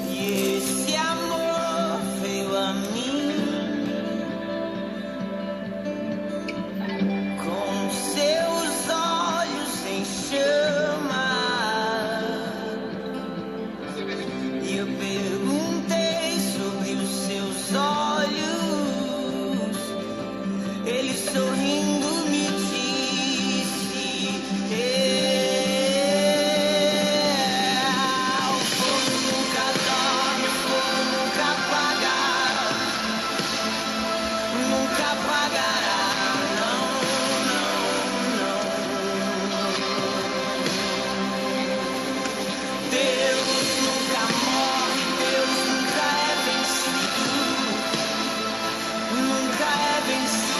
E esse amor veio a mim com seus olhos em chama. E eu perguntei sobre os seus olhos. Ele sorrindo me disse: o fogo nunca dorme, o fogo nunca apagará, nunca apagará, não, não, não. Deus nunca morre, Deus nunca é vencido, nunca é vencido.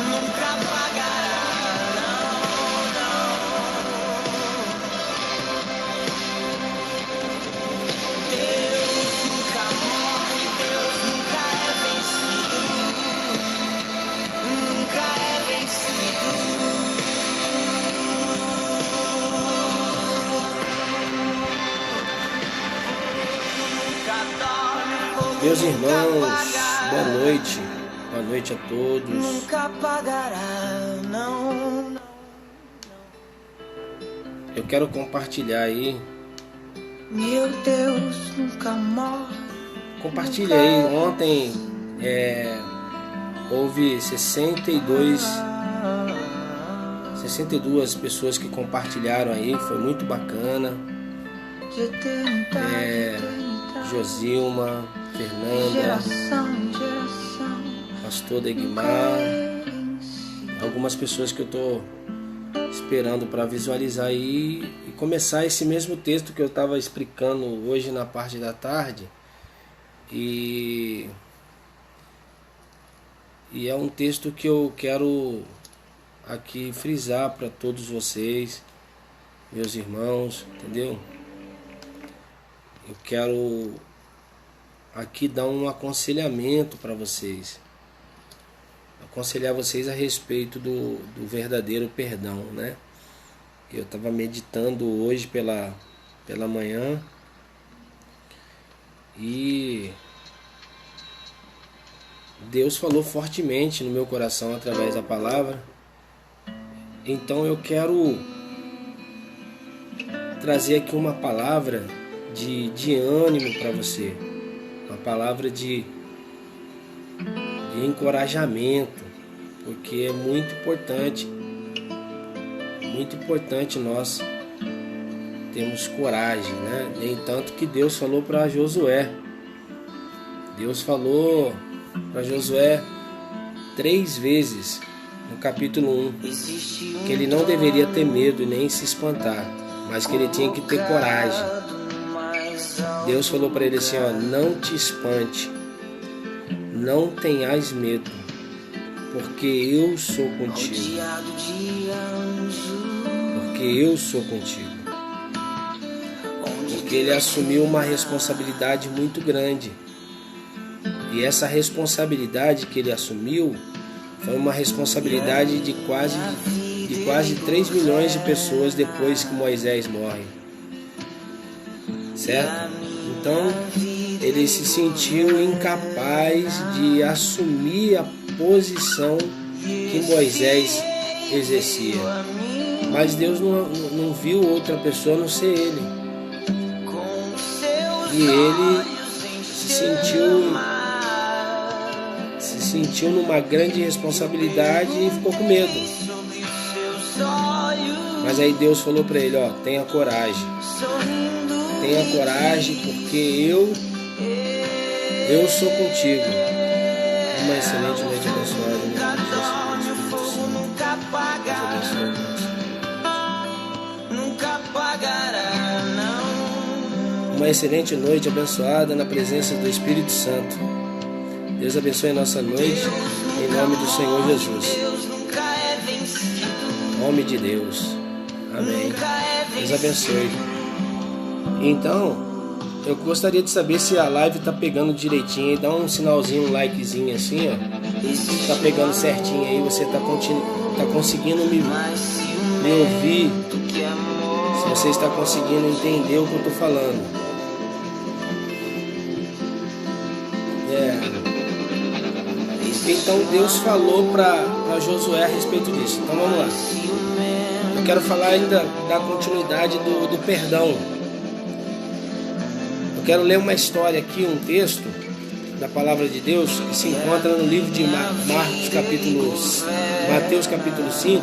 Nunca apagará, não, não. Deus nunca morre, Deus nunca é vencido, nunca é vencido. Meus irmãos, boa noite. Boa noite a todos. Nunca apagará, não, não. Eu quero compartilhar aí. Meu Deus nunca morre. Compartilha aí. Ontem houve 62 pessoas que compartilharam aí. Foi muito bacana. Josilma, Fernanda, Pastor Egmar, algumas pessoas que eu estou esperando para visualizar aí e começar esse mesmo texto que eu estava explicando hoje na parte da tarde. E é um texto que eu quero aqui frisar para todos vocês, meus irmãos, entendeu? Eu quero aqui dar um aconselhamento para vocês. Aconselhar vocês a respeito do verdadeiro perdão, né? Eu estava meditando hoje pela manhã e Deus falou fortemente no meu coração através da palavra. Então eu quero trazer aqui uma palavra de ânimo para você, uma palavra de encorajamento, porque é muito importante nós termos coragem, né? Nem tanto que Deus falou para Josué. Deus falou para Josué 3 vezes no capítulo 1 que ele não deveria ter medo e nem se espantar, mas que ele tinha que ter coragem. Deus falou para ele assim, ó, não te espante, não tenhas medo, porque eu sou contigo. Porque eu sou contigo. Porque ele assumiu uma responsabilidade muito grande. E essa responsabilidade que ele assumiu foi uma responsabilidade de quase 3 milhões de pessoas depois que Moisés morre. Certo? Então, ele se sentiu incapaz de assumir a posição que Moisés exercia. Mas Deus não viu outra pessoa a não ser ele. E ele se sentiu numa grande responsabilidade e ficou com medo. Mas aí Deus falou para ele, ó, tenha coragem. Tenha coragem, porque eu sou contigo. Uma excelente noite abençoada. Uma excelente noite abençoada na presença do Espírito Santo. Deus abençoe a nossa noite, em nome do Senhor Jesus. Em nome de Deus. Amém. Deus abençoe. Então, eu gostaria de saber se a live tá pegando direitinho. Dá um sinalzinho, um likezinho assim, ó. Tá pegando certinho aí, você tá conseguindo me ouvir. Se você está conseguindo entender o que eu tô falando. Então Deus falou para Josué a respeito disso. Então vamos lá. Eu quero falar ainda da continuidade do perdão. Eu quero ler uma história aqui, um texto da palavra de Deus que se encontra no livro de Mateus capítulo 5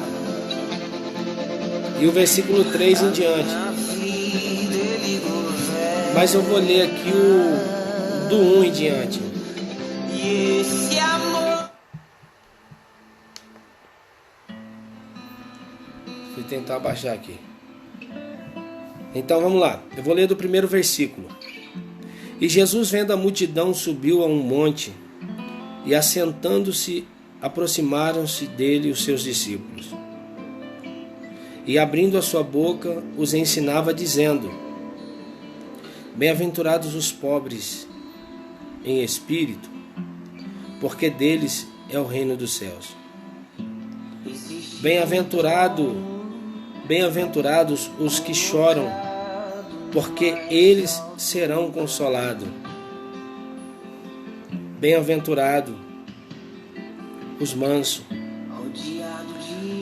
e o versículo 3 em diante. Mas eu vou ler aqui do 1 em diante. Vou tentar abaixar aqui. Então vamos lá. Eu vou ler do primeiro versículo. E Jesus, vendo a multidão, subiu a um monte, e assentando-se, aproximaram-se dele os seus discípulos. E abrindo a sua boca, os ensinava, dizendo: Bem-aventurados os pobres em espírito, porque deles é o reino dos céus. Bem-aventurados os que choram, porque eles serão consolados. Bem-aventurados os mansos,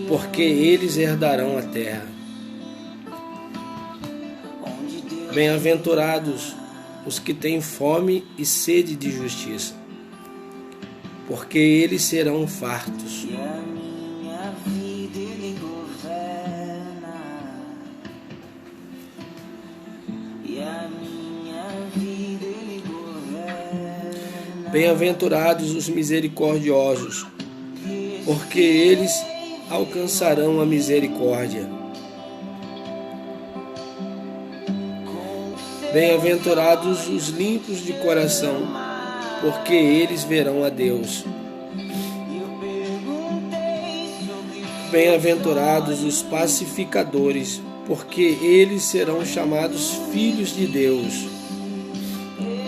porque eles herdarão a terra. Bem-aventurados os que têm fome e sede de justiça, porque eles serão fartos. Bem-aventurados os misericordiosos, porque eles alcançarão a misericórdia. Bem-aventurados os limpos de coração, porque eles verão a Deus. Bem-aventurados os pacificadores, porque eles serão chamados filhos de Deus.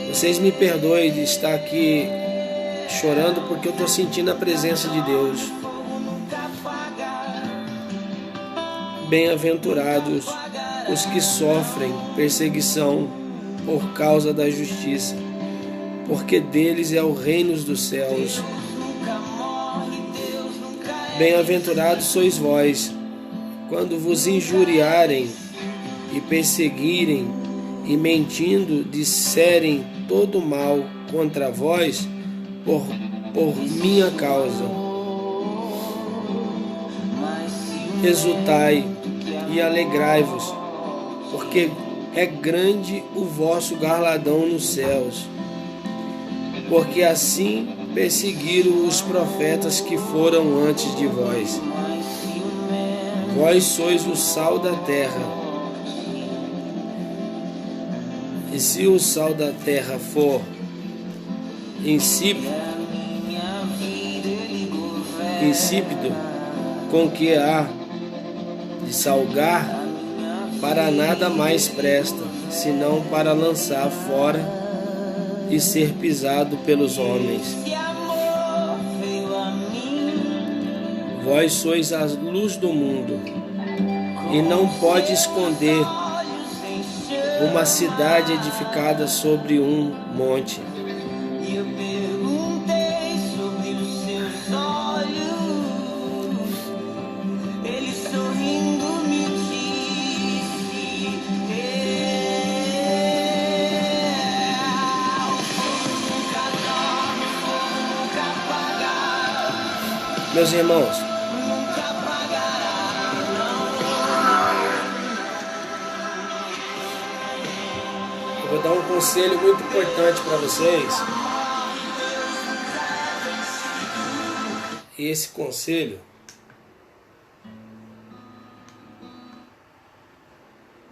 Vocês me perdoem de estar aqui chorando, porque eu estou sentindo a presença de Deus. Bem-aventurados os que sofrem perseguição por causa da justiça, porque deles é o reino dos céus. Bem-aventurados sois vós, quando vos injuriarem e perseguirem e mentindo disserem todo mal contra vós por minha causa. Exultai e alegrai-vos, porque é grande o vosso galardão nos céus, porque assim perseguiram os profetas que foram antes de vós. Vós sois o sal da terra. E se o sal da terra for insípido, com que há de salgar, para nada mais presta, senão para lançar fora e ser pisado pelos homens. Vós sois a luz do mundo, e não pode esconder uma cidade edificada sobre um monte. Meus irmãos, eu vou dar um conselho muito importante para vocês. E esse conselho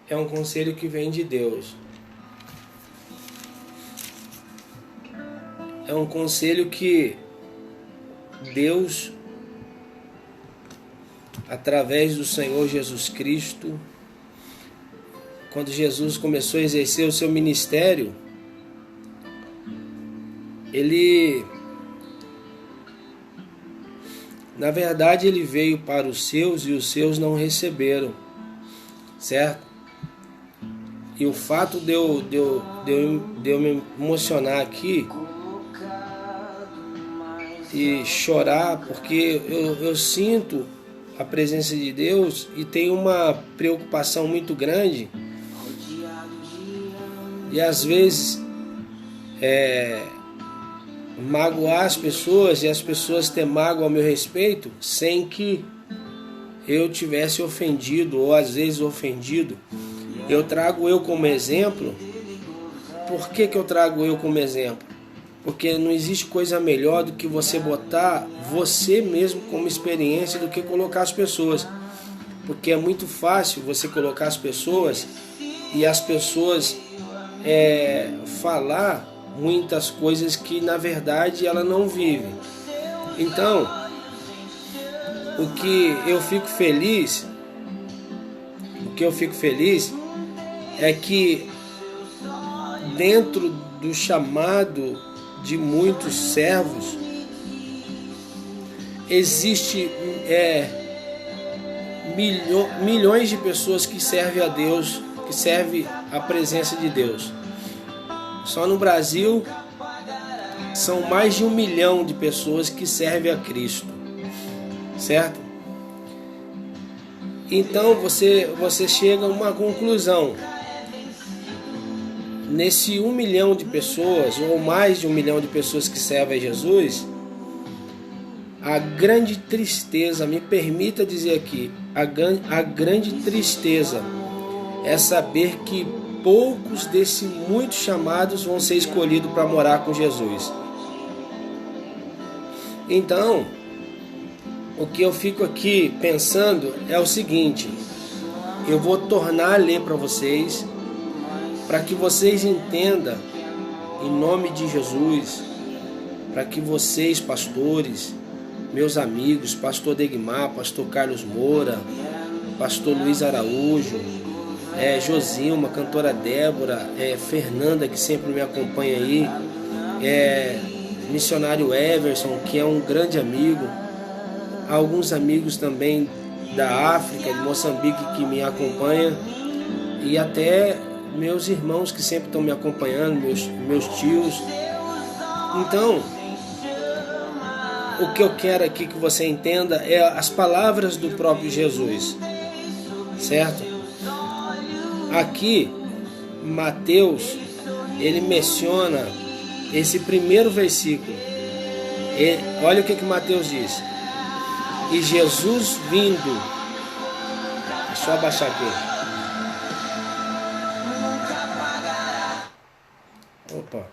é um conselho que vem de Deus. É um conselho que Deus, através do Senhor Jesus Cristo, quando Jesus começou a exercer o seu ministério, ele, na verdade, ele veio para os seus e os seus não receberam, certo? E o fato de eu me emocionar aqui e chorar, porque eu sinto a presença de Deus e tenho uma preocupação muito grande, e às vezes magoar as pessoas e as pessoas ter mágoa ao meu respeito sem que eu tivesse ofendido, ou às vezes ofendido. Eu trago eu como exemplo. Por que eu trago eu como exemplo? Porque não existe coisa melhor do que você botar você mesmo como experiência do que colocar as pessoas. Porque é muito fácil você colocar as pessoas e as pessoas falar muitas coisas que na verdade ela não vive. Então, o que eu fico feliz é que dentro do chamado de muitos servos existe milhões de pessoas que servem a Deus, que servem a presença de Deus. Só no Brasil são mais de 1 milhão de pessoas que servem a Cristo, certo? Então você chega a uma conclusão. Nesse 1 milhão de pessoas, ou mais de 1 milhão de pessoas que servem a Jesus, a grande tristeza, me permita dizer aqui, a grande tristeza é saber que poucos desses muitos chamados vão ser escolhidos para morar com Jesus. Então, o que eu fico aqui pensando é o seguinte: eu vou tornar a ler para vocês, para que vocês entendam, em nome de Jesus, para que vocês, pastores, meus amigos, pastor Degmar, pastor Carlos Moura, pastor Luiz Araújo, Josilma, cantora Débora, Fernanda, que sempre me acompanha aí, missionário Everson, que é um grande amigo, alguns amigos também da África, de Moçambique, que me acompanham, e até meus irmãos que sempre estão me acompanhando, meus tios. Então, o que eu quero aqui que você entenda é as palavras do próprio Jesus, certo? Aqui, Mateus, ele menciona esse primeiro versículo. Olha o que Mateus diz: e Jesus vindo, deixa eu abaixar aqui. Opa.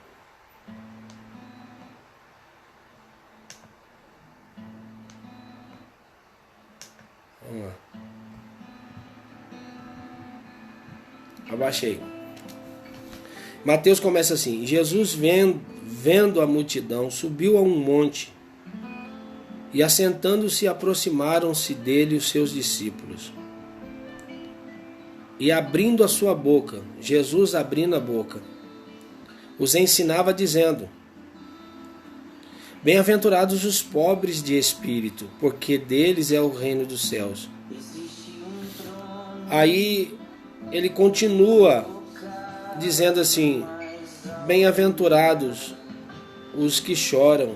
Vamos lá. Abaixei. Mateus começa assim: Jesus vendo a multidão, subiu a um monte, e assentando-se aproximaram-se dele os seus discípulos. E abrindo a sua boca, Jesus abrindo a boca, os ensinava dizendo: bem-aventurados os pobres de espírito, porque deles é o reino dos céus. Aí ele continua dizendo assim: bem-aventurados os que choram,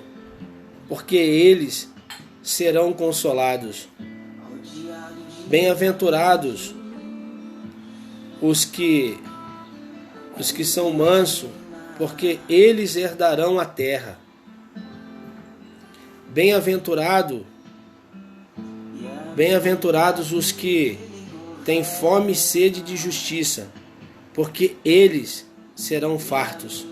porque eles serão consolados. Bem-aventurados os que são mansos, porque eles herdarão a terra. Bem-aventurados os que têm fome e sede de justiça, porque eles serão fartos.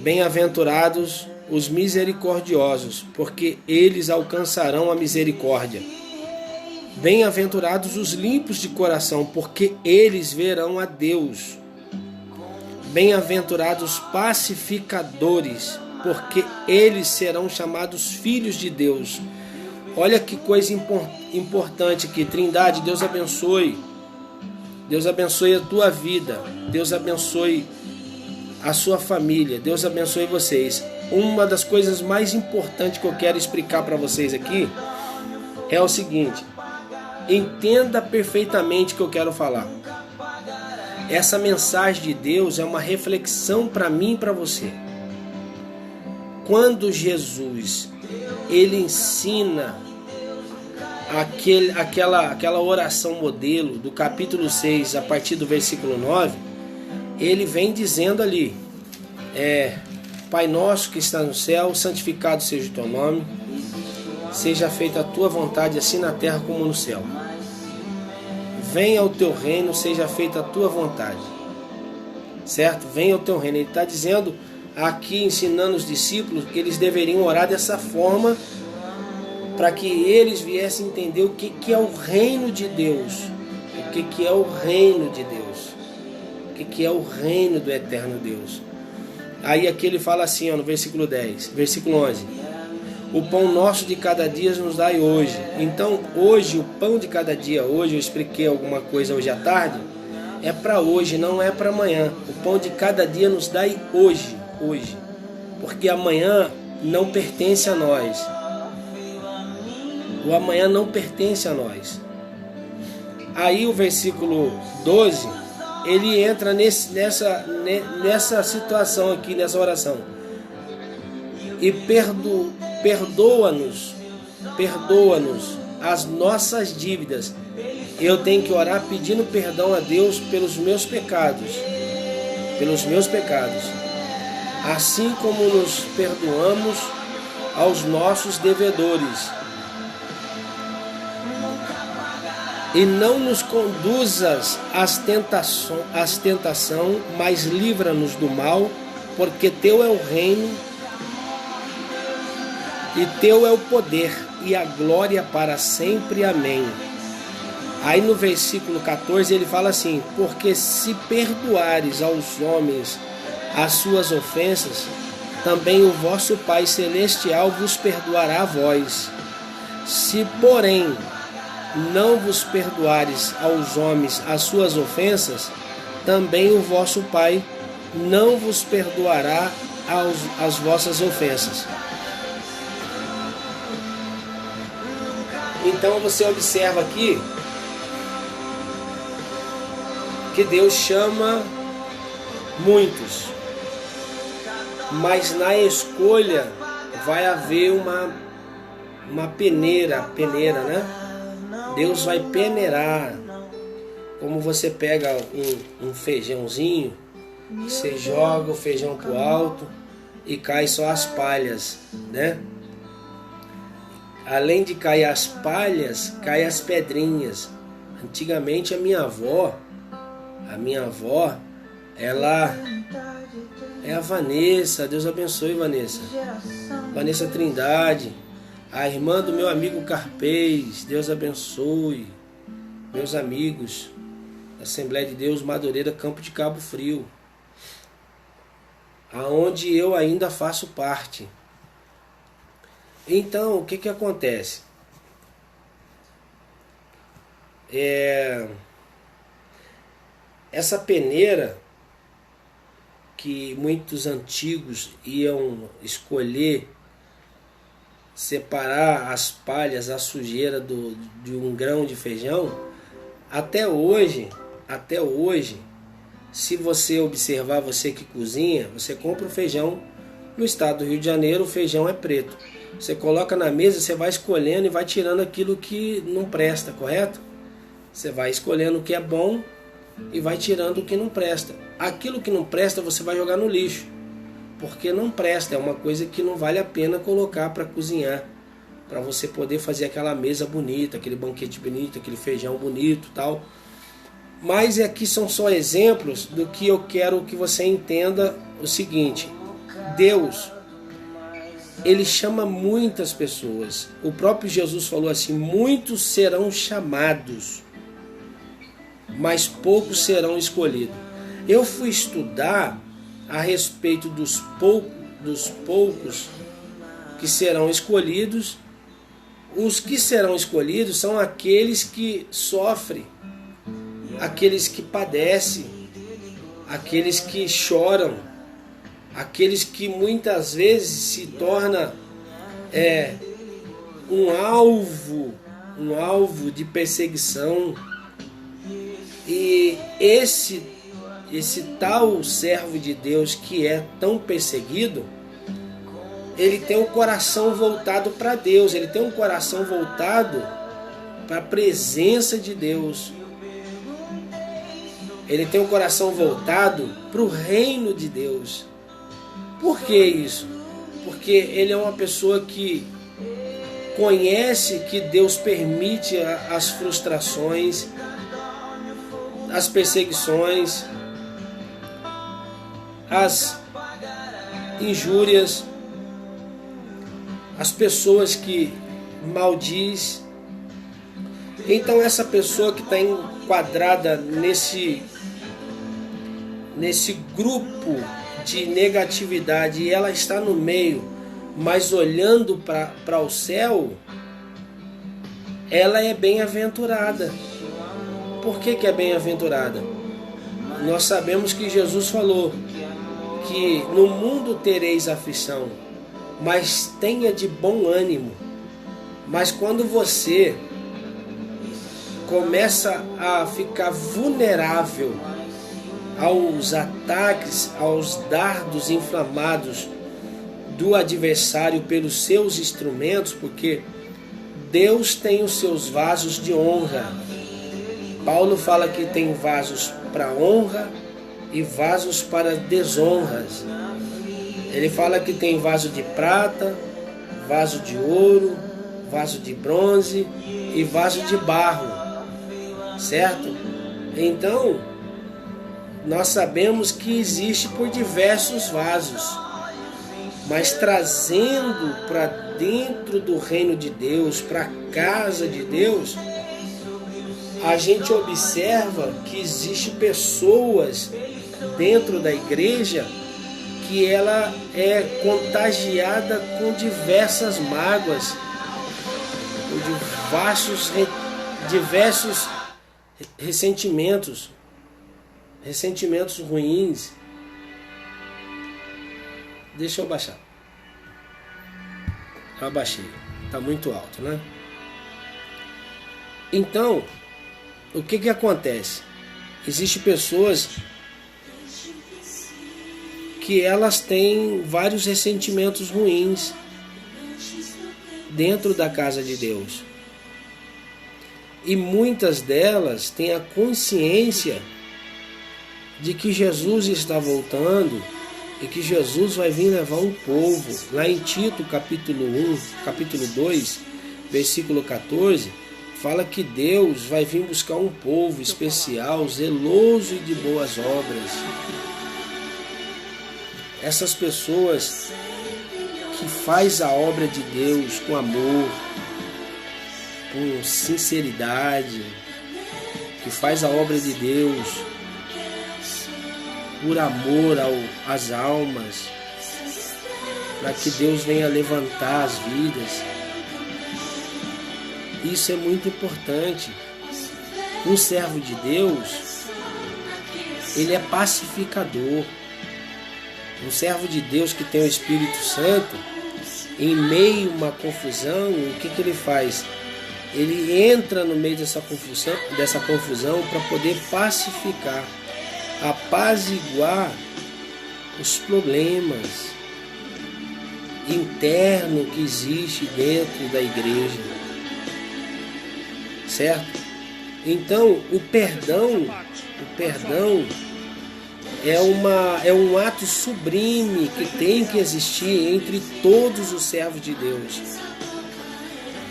Bem-aventurados os misericordiosos, porque eles alcançarão a misericórdia. Bem-aventurados os limpos de coração, porque eles verão a Deus. Bem-aventurados os pacificadores, porque eles serão chamados filhos de Deus. Olha que coisa importante aqui. Trindade, Deus abençoe Deus abençoe a tua vida. Deus abençoe a sua família. Deus abençoe vocês. Uma das coisas mais importantes que eu quero explicar para vocês aqui é o seguinte: entenda perfeitamente o que eu quero falar. Essa mensagem de Deus é uma reflexão para mim e para você. Quando Jesus ele ensina aquela oração modelo do capítulo 6, a partir do versículo 9, ele vem dizendo ali: Pai nosso que está no céu, santificado seja o teu nome, seja feita a tua vontade, assim na terra como no céu. Venha ao teu reino, seja feita a tua vontade. Certo? Venha ao teu reino. Ele está dizendo aqui, ensinando os discípulos, que eles deveriam orar dessa forma, para que eles viessem entender o que é o reino de Deus. O que é o reino de Deus. O que é o reino do eterno Deus. Aí aqui ele fala assim, no versículo 10, versículo 11: o pão nosso de cada dia nos dai hoje. Então hoje, o pão de cada dia, hoje eu expliquei alguma coisa hoje à tarde, é para hoje, não é para amanhã. O pão de cada dia nos dai hoje, porque amanhã não pertence a nós. O amanhã não pertence a nós. Aí o versículo 12, ele entra nessa situação aqui, nessa oração. E perdoa-nos as nossas dívidas. Eu tenho que orar pedindo perdão a Deus pelos meus pecados. Assim como nos perdoamos aos nossos devedores. E não nos conduzas às tentação, mas livra-nos do mal, porque teu é o reino, e teu é o poder e a glória para sempre. Amém. Aí no versículo 14 ele fala assim: porque se perdoares aos homens as suas ofensas, também o vosso Pai Celestial vos perdoará a vós. Se, porém, não vos perdoares aos homens as suas ofensas, também o vosso Pai não vos perdoará as vossas ofensas. Então você observa aqui que Deus chama muitos, mas na escolha vai haver uma peneira, né? Deus vai peneirar. Como você pega um feijãozinho, você joga o feijão pro alto e cai só as palhas, né? Além de cair as palhas, cai as pedrinhas. Antigamente a minha avó, ela é a Vanessa, Deus abençoe Vanessa Trindade, a irmã do meu amigo Carpês, Deus abençoe, meus amigos da Assembleia de Deus Madureira, Campo de Cabo Frio, aonde eu ainda faço parte. Então, o que acontece? Essa peneira que muitos antigos iam escolher separar as palhas, a sujeira de um grão de feijão, até hoje, se você observar, você que cozinha, você compra o feijão. No estado do Rio de Janeiro, o feijão é preto. Você coloca na mesa, você vai escolhendo e vai tirando aquilo que não presta, correto? Você vai escolhendo o que é bom e vai tirando o que não presta. Aquilo que não presta você vai jogar no lixo, porque não presta, é uma coisa que não vale a pena colocar para cozinhar, para você poder fazer aquela mesa bonita, aquele banquete bonito, aquele feijão bonito, tal. Mas aqui são só exemplos do que eu quero que você entenda o seguinte: Deus, Ele chama muitas pessoas. O próprio Jesus falou assim: muitos serão chamados, mas poucos serão escolhidos. Eu fui estudar a respeito dos poucos que serão escolhidos. Os que serão escolhidos são aqueles que sofrem aqueles que padecem, aqueles que choram, aqueles que muitas vezes se torna um alvo de perseguição. E esse tal servo de Deus que é tão perseguido, ele tem um coração voltado para Deus, ele tem um coração voltado para a presença de Deus. Ele tem um coração voltado para o reino de Deus. Por que isso? Porque ele é uma pessoa que conhece que Deus permite as frustrações, as perseguições, as injúrias, as pessoas que maldiz. Então essa pessoa que está enquadrada nesse grupo de negatividade e ela está no meio, mas olhando para o céu, ela é bem-aventurada. Por que é bem-aventurada? Nós sabemos que Jesus falou que no mundo tereis aflição, mas tenha de bom ânimo. Mas quando você começa a ficar vulnerável aos ataques, aos dardos inflamados do adversário pelos seus instrumentos, porque Deus tem os seus vasos de honra. Paulo fala que tem vasos para honra e vasos para desonras. Ele fala que tem vaso de prata, vaso de ouro, vaso de bronze e vaso de barro, certo? Então, nós sabemos que existe por diversos vasos, mas trazendo para dentro do reino de Deus, para a casa de Deus, a gente observa que existe pessoas dentro da igreja que ela é contagiada com diversas mágoas, com diversos ressentimentos ruins. Deixa eu baixar. Eu abaixei. Está muito alto, né? Então, o que acontece? Existem pessoas que elas têm vários ressentimentos ruins dentro da casa de Deus. E muitas delas têm a consciência de que Jesus está voltando e que Jesus vai vir levar um povo. Lá em Tito, capítulo 2, versículo 14, fala que Deus vai vir buscar um povo especial, zeloso e de boas obras. Essas pessoas que faz a obra de Deus com amor, com sinceridade, que faz a obra de Deus por amor às almas, para que Deus venha levantar as vidas. Isso é muito importante. Um servo de Deus, ele é pacificador. Um servo de Deus que tem o Espírito Santo, em meio a uma confusão, o que ele faz? Ele entra no meio dessa confusão para poder pacificar, apaziguar os problemas internos que existe dentro da igreja, certo? Então o perdão é um ato sublime que tem que existir entre todos os servos de Deus.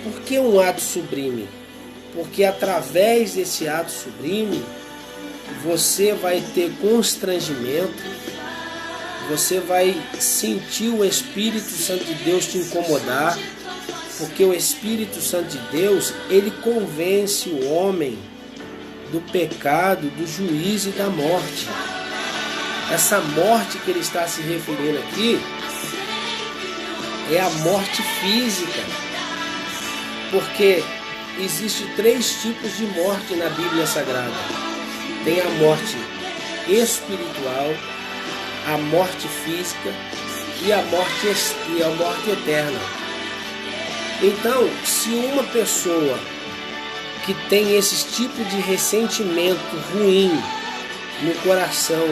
Por que um ato sublime? Porque através desse ato sublime você vai ter constrangimento, você vai sentir o Espírito Santo de Deus te incomodar, porque o Espírito Santo de Deus, ele convence o homem do pecado, do juízo e da morte. Essa morte que ele está se referindo aqui é a morte física, porque existe 3 tipos de morte na Bíblia Sagrada. Tem a morte espiritual, a morte física e a morte eterna. Então, se uma pessoa que tem esse tipo de ressentimento ruim no coração,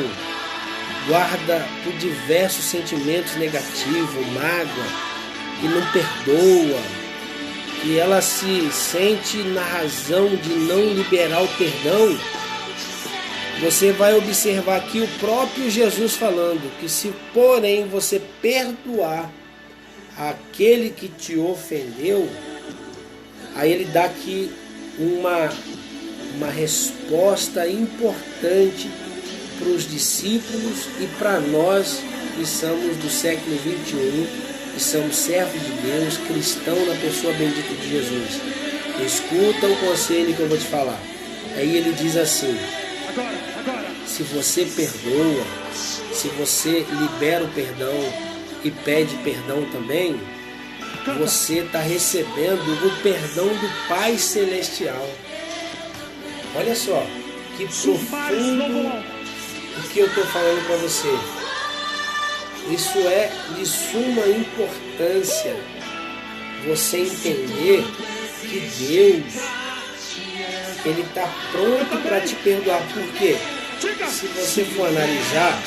guarda por diversos sentimentos negativos, mágoa, que não perdoa, que ela se sente na razão de não liberar o perdão, você vai observar aqui o próprio Jesus falando que se porém você perdoar aquele que te ofendeu, aí ele dá aqui uma resposta importante para os discípulos e para nós que somos do século 21, que somos servos de Deus, cristãos na pessoa bendita de Jesus. Escuta o conselho que eu vou te falar. Aí ele diz assim: se você perdoa, se você libera o perdão e pede perdão também, você está recebendo o perdão do Pai Celestial. Olha só, que profundo o que eu estou falando para você. Isso é de suma importância você entender que Deus, Ele está pronto para te perdoar. Por quê? Se você for analisar,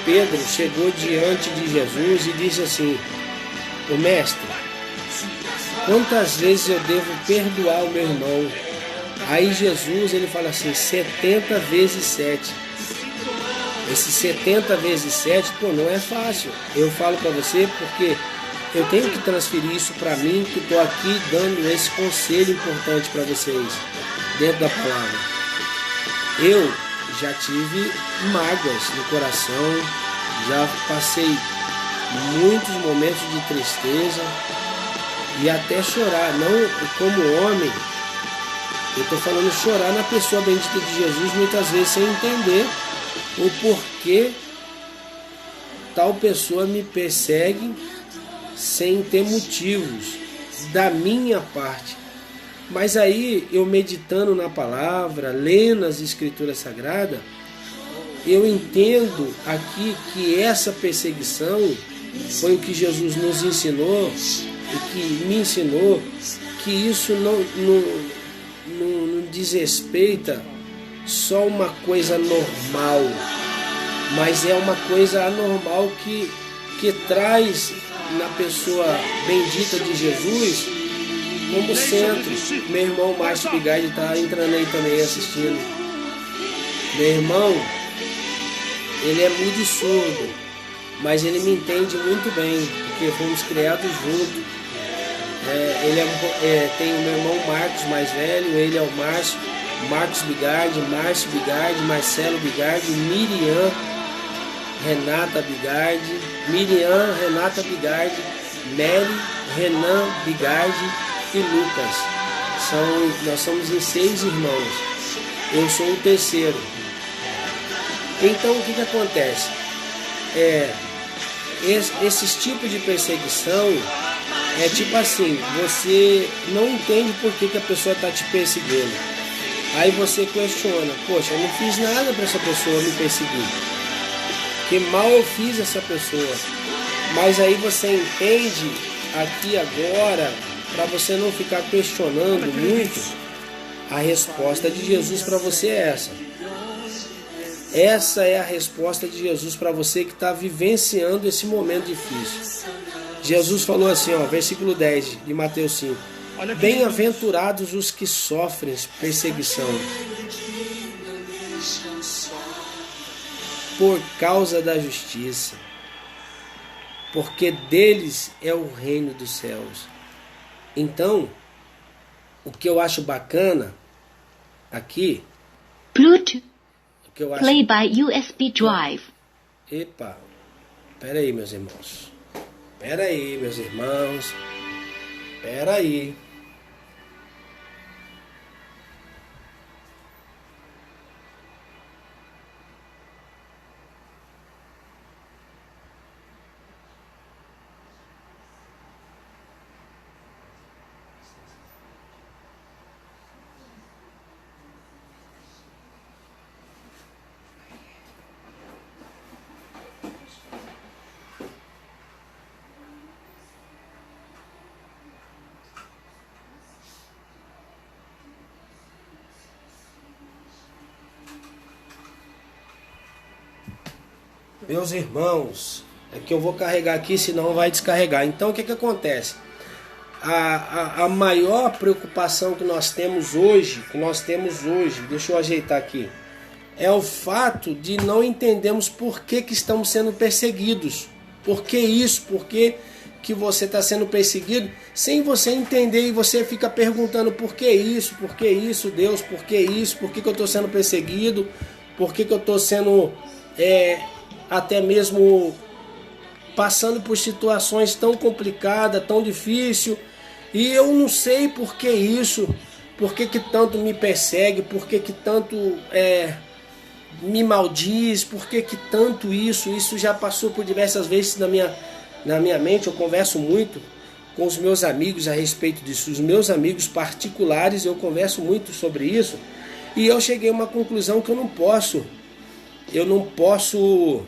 Pedro chegou diante de Jesus e disse assim: o mestre, quantas vezes eu devo perdoar o meu irmão? Aí Jesus, ele fala assim, 70 vezes 7. Esse 70 vezes 7, não é fácil. Eu falo para você porque eu tenho que transferir isso para mim, que estou aqui dando esse conselho importante para vocês, dentro da palavra. Eu já tive mágoas no coração, já passei muitos momentos de tristeza e até chorar, não como homem, eu estou falando chorar na pessoa bendita de Jesus, muitas vezes sem entender o porquê tal pessoa me persegue sem ter motivos da minha parte. Mas aí eu meditando na palavra, lendo as escrituras sagradas, eu entendo aqui que essa perseguição foi o que Jesus nos ensinou e que me ensinou, que isso não desrespeita só uma coisa normal, mas é uma coisa anormal que traz na pessoa bendita de Jesus como centro. Meu irmão Márcio Bigard está entrando aí também assistindo. Meu irmão, ele é mudo e surdo, mas ele me entende muito bem, porque fomos criados juntos. Tem o meu irmão Marcos mais velho, ele é o Márcio, Marcos Bigard, Márcio Bigard, Marcelo Bigard, Miriam, Renata Bigard, Renata Bigard, Mary, Renan Bigard e Lucas. Nós somos em 6 irmãos. Eu sou o terceiro. Então o que acontece? Esses tipos de perseguição é tipo assim, você não entende por que a pessoa está te perseguindo. Aí você questiona, poxa, eu não fiz nada para essa pessoa me perseguir. Que mal eu fiz essa pessoa. Mas aí você entende aqui agora, para você não ficar questionando muito, a resposta de Jesus para você é essa. Essa é a resposta de Jesus para você que está vivenciando esse momento difícil. Jesus falou assim, versículo 10 de Mateus 5. Bem-aventurados os que sofrem perseguição por causa da justiça, porque deles é o reino dos céus. Então, o que eu acho bacana aqui, Bluetooth o que eu acho... play by USB drive. Epa, pera aí, meus irmãos. Pera aí, meus irmãos. Pera aí. Meus irmãos, é que eu vou carregar aqui, senão vai descarregar. Então o que acontece? A maior preocupação que nós temos hoje, deixa eu ajeitar aqui, é o fato de não entendermos por que estamos sendo perseguidos. Por que isso? Por que você está sendo perseguido? Sem você entender, e você fica perguntando por que isso, Deus, por que isso, por que eu estou sendo perseguido, por que eu estou sendo até mesmo passando por situações tão complicadas, tão difíceis, e eu não sei por que isso, por que tanto me persegue, por que tanto me maldiz, por que tanto isso já passou por diversas vezes na minha mente. Eu converso muito com os meus amigos a respeito disso, os meus amigos particulares, eu converso muito sobre isso, e eu cheguei a uma conclusão que eu não posso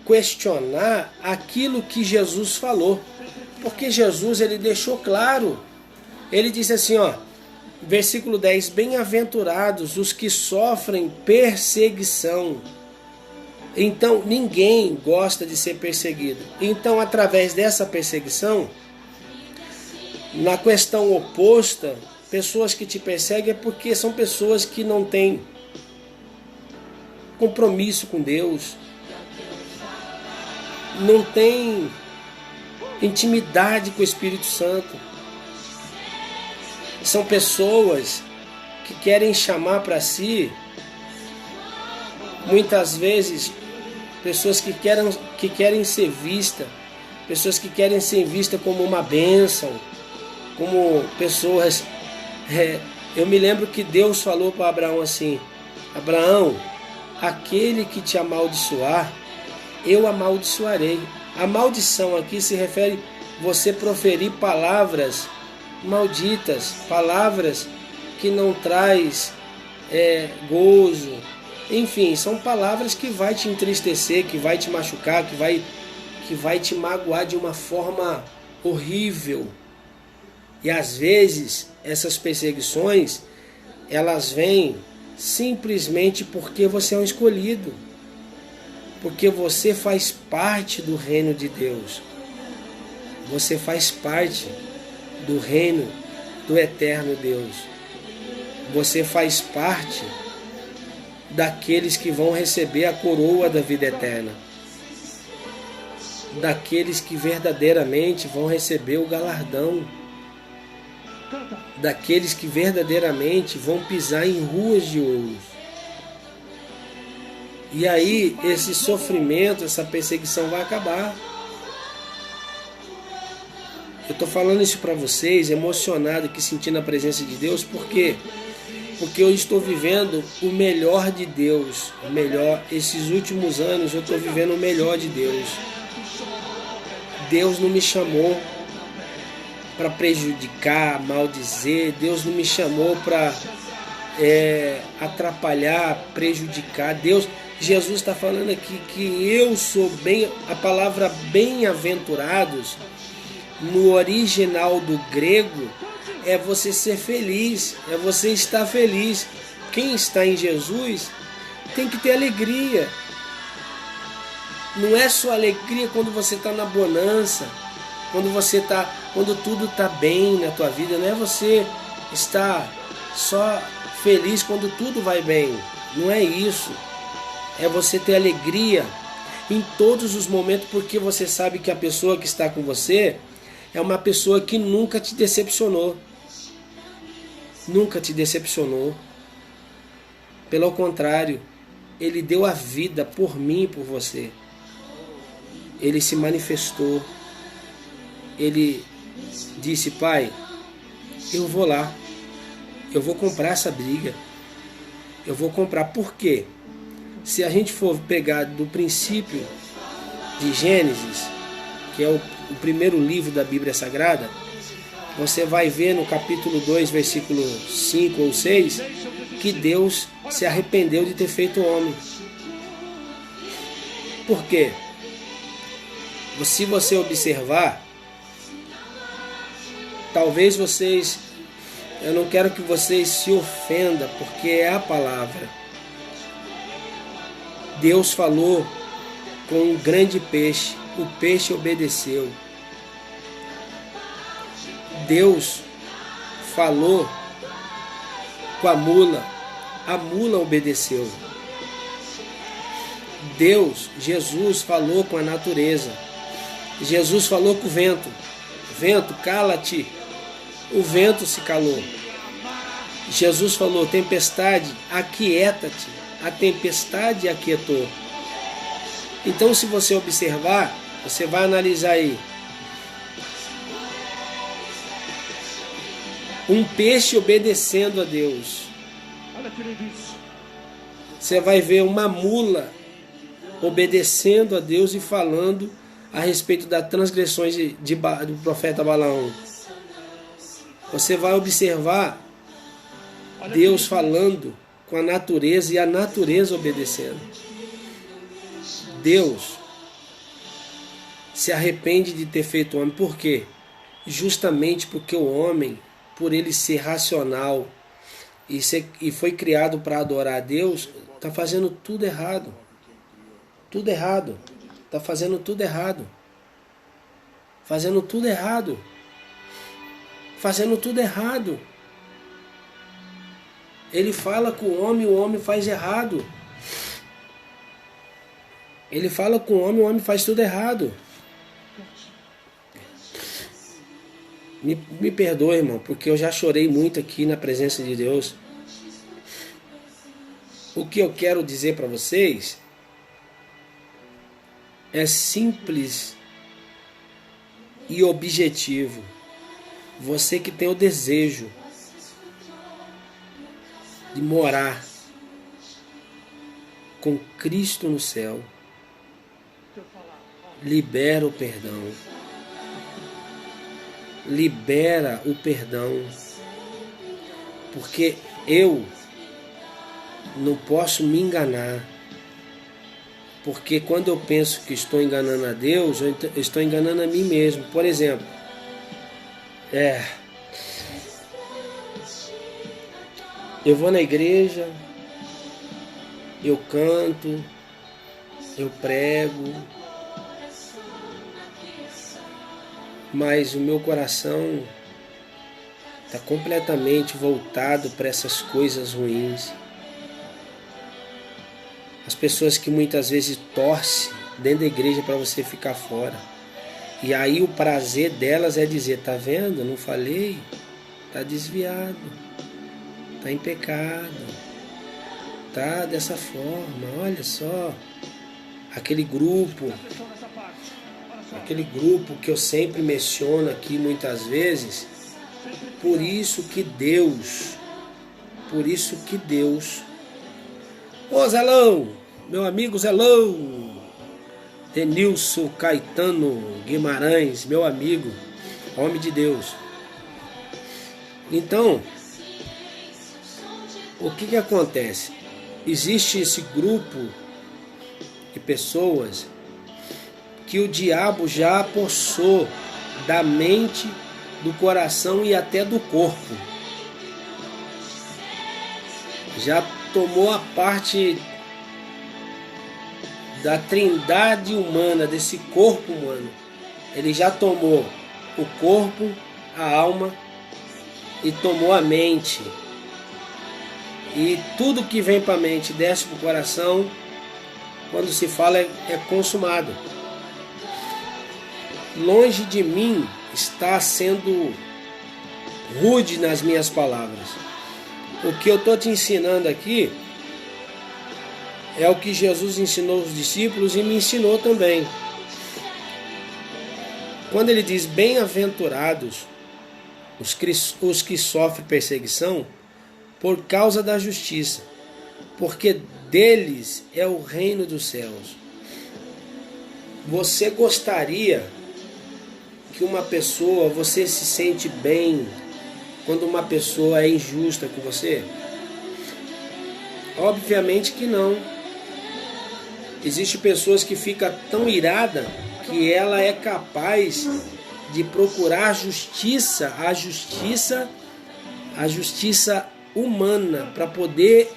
questionar aquilo que Jesus falou, porque Jesus, ele deixou claro, ele disse assim, versículo 10, bem-aventurados os que sofrem perseguição. Então ninguém gosta de ser perseguido. Então, através dessa perseguição, na questão oposta, pessoas que te perseguem é porque são pessoas que não têm compromisso com Deus, não têm intimidade com o Espírito Santo. São pessoas que querem chamar para si, muitas vezes, pessoas que querem ser vistas, pessoas que querem ser vistas como uma bênção, como pessoas... eu me lembro que Deus falou para Abraão assim, Abraão, aquele que te amaldiçoar, eu amaldiçoarei. A maldição aqui se refere a você proferir palavras malditas, palavras que não traz gozo. Enfim, são palavras que vai te entristecer, que vai te machucar, que vai te magoar de uma forma horrível. E às vezes essas perseguições, elas vêm simplesmente porque você é um escolhido, porque você faz parte do reino de Deus, você faz parte do reino do eterno Deus, você faz parte daqueles que vão receber a coroa da vida eterna, daqueles que verdadeiramente vão receber o galardão, daqueles que verdadeiramente vão pisar em ruas de ouro. E aí esse sofrimento, essa perseguição vai acabar. Eu estou falando isso para vocês, emocionado aqui, sentindo a presença de Deus, porque eu estou vivendo o melhor de Deus, esses últimos anos eu estou vivendo o melhor de Deus. Deus não me chamou para prejudicar, maldizer, Deus não me chamou para atrapalhar, prejudicar. Jesus está falando aqui que eu sou a palavra bem-aventurados, no original do grego, é você ser feliz, é você estar feliz. Quem está em Jesus tem que ter alegria. Não é só alegria quando você está na bonança, quando tudo está bem na tua vida. Não é você estar só feliz quando tudo vai bem. Não é isso. É você ter alegria em todos os momentos, porque você sabe que a pessoa que está com você é uma pessoa que nunca te decepcionou. Nunca te decepcionou. Pelo contrário, ele deu a vida por mim e por você. Ele se manifestou. Ele disse: Pai, eu vou lá. Eu vou comprar essa briga. Eu vou comprar. Por quê? Se a gente for pegar do princípio de Gênesis, que é o primeiro livro da Bíblia Sagrada, você vai ver no capítulo 2, versículo 5 ou 6, que Deus se arrependeu de ter feito o homem. Por quê? Se você observar, talvez eu não quero que vocês se ofendam, porque é a palavra. Deus falou com um grande peixe, o peixe obedeceu. Deus falou com a mula obedeceu. Jesus falou com a natureza. Jesus falou com o vento. Vento, cala-te. O vento se calou. Jesus falou, tempestade, aquieta-te. A tempestade aquietou. Então, se você observar, você vai analisar aí. Um peixe obedecendo a Deus. Você vai ver uma mula obedecendo a Deus e falando a respeito das transgressões do profeta Balaão. Você vai observar Deus falando com a natureza e a natureza obedecendo. Deus se arrepende de ter feito o homem. Por quê? Justamente porque o homem, por ele ser racional e foi criado para adorar a Deus, está fazendo tudo errado. Tudo errado. Está fazendo tudo errado. Fazendo tudo errado. Fazendo tudo errado. Ele fala com o homem faz errado. Ele fala com o homem faz tudo errado. Me perdoe, irmão, porque eu já chorei muito aqui na presença de Deus. O que eu quero dizer para vocês é simples e objetivo. Você que tem o desejo de morar com Cristo no céu, libera o perdão. Libera o perdão. Porque eu não posso me enganar. Porque quando eu penso que estou enganando a Deus, eu estou enganando a mim mesmo. Por exemplo, eu vou na igreja, eu canto, eu prego, mas o meu coração está completamente voltado para essas coisas ruins. As pessoas que muitas vezes torcem dentro da igreja para você ficar fora. E aí o prazer delas é dizer, tá vendo? Não falei? Tá desviado. Tá em pecado. Tá dessa forma. Olha só. Aquele grupo que eu sempre menciono aqui muitas vezes. Por isso que Deus. Ô Zelão, meu amigo Zelão, Denilson Caetano Guimarães, meu amigo, homem de Deus. Então, o que acontece? Existe esse grupo de pessoas que o diabo já apossou da mente, do coração e até do corpo. Já tomou a parte da trindade humana, desse corpo humano. Ele já tomou o corpo, a alma e tomou a mente. E tudo que vem para a mente desce para o coração, quando se fala é consumado. Longe de mim está sendo rude nas minhas palavras. O que eu estou te ensinando aqui é o que Jesus ensinou os discípulos e me ensinou também. Quando ele diz bem-aventurados os que sofrem perseguição por causa da justiça, porque deles é o reino dos céus. Você gostaria que uma pessoa, você se sente bem quando uma pessoa é injusta com você? Obviamente que não. Existem pessoas que ficam tão iradas que ela é capaz de procurar a justiça humana para poder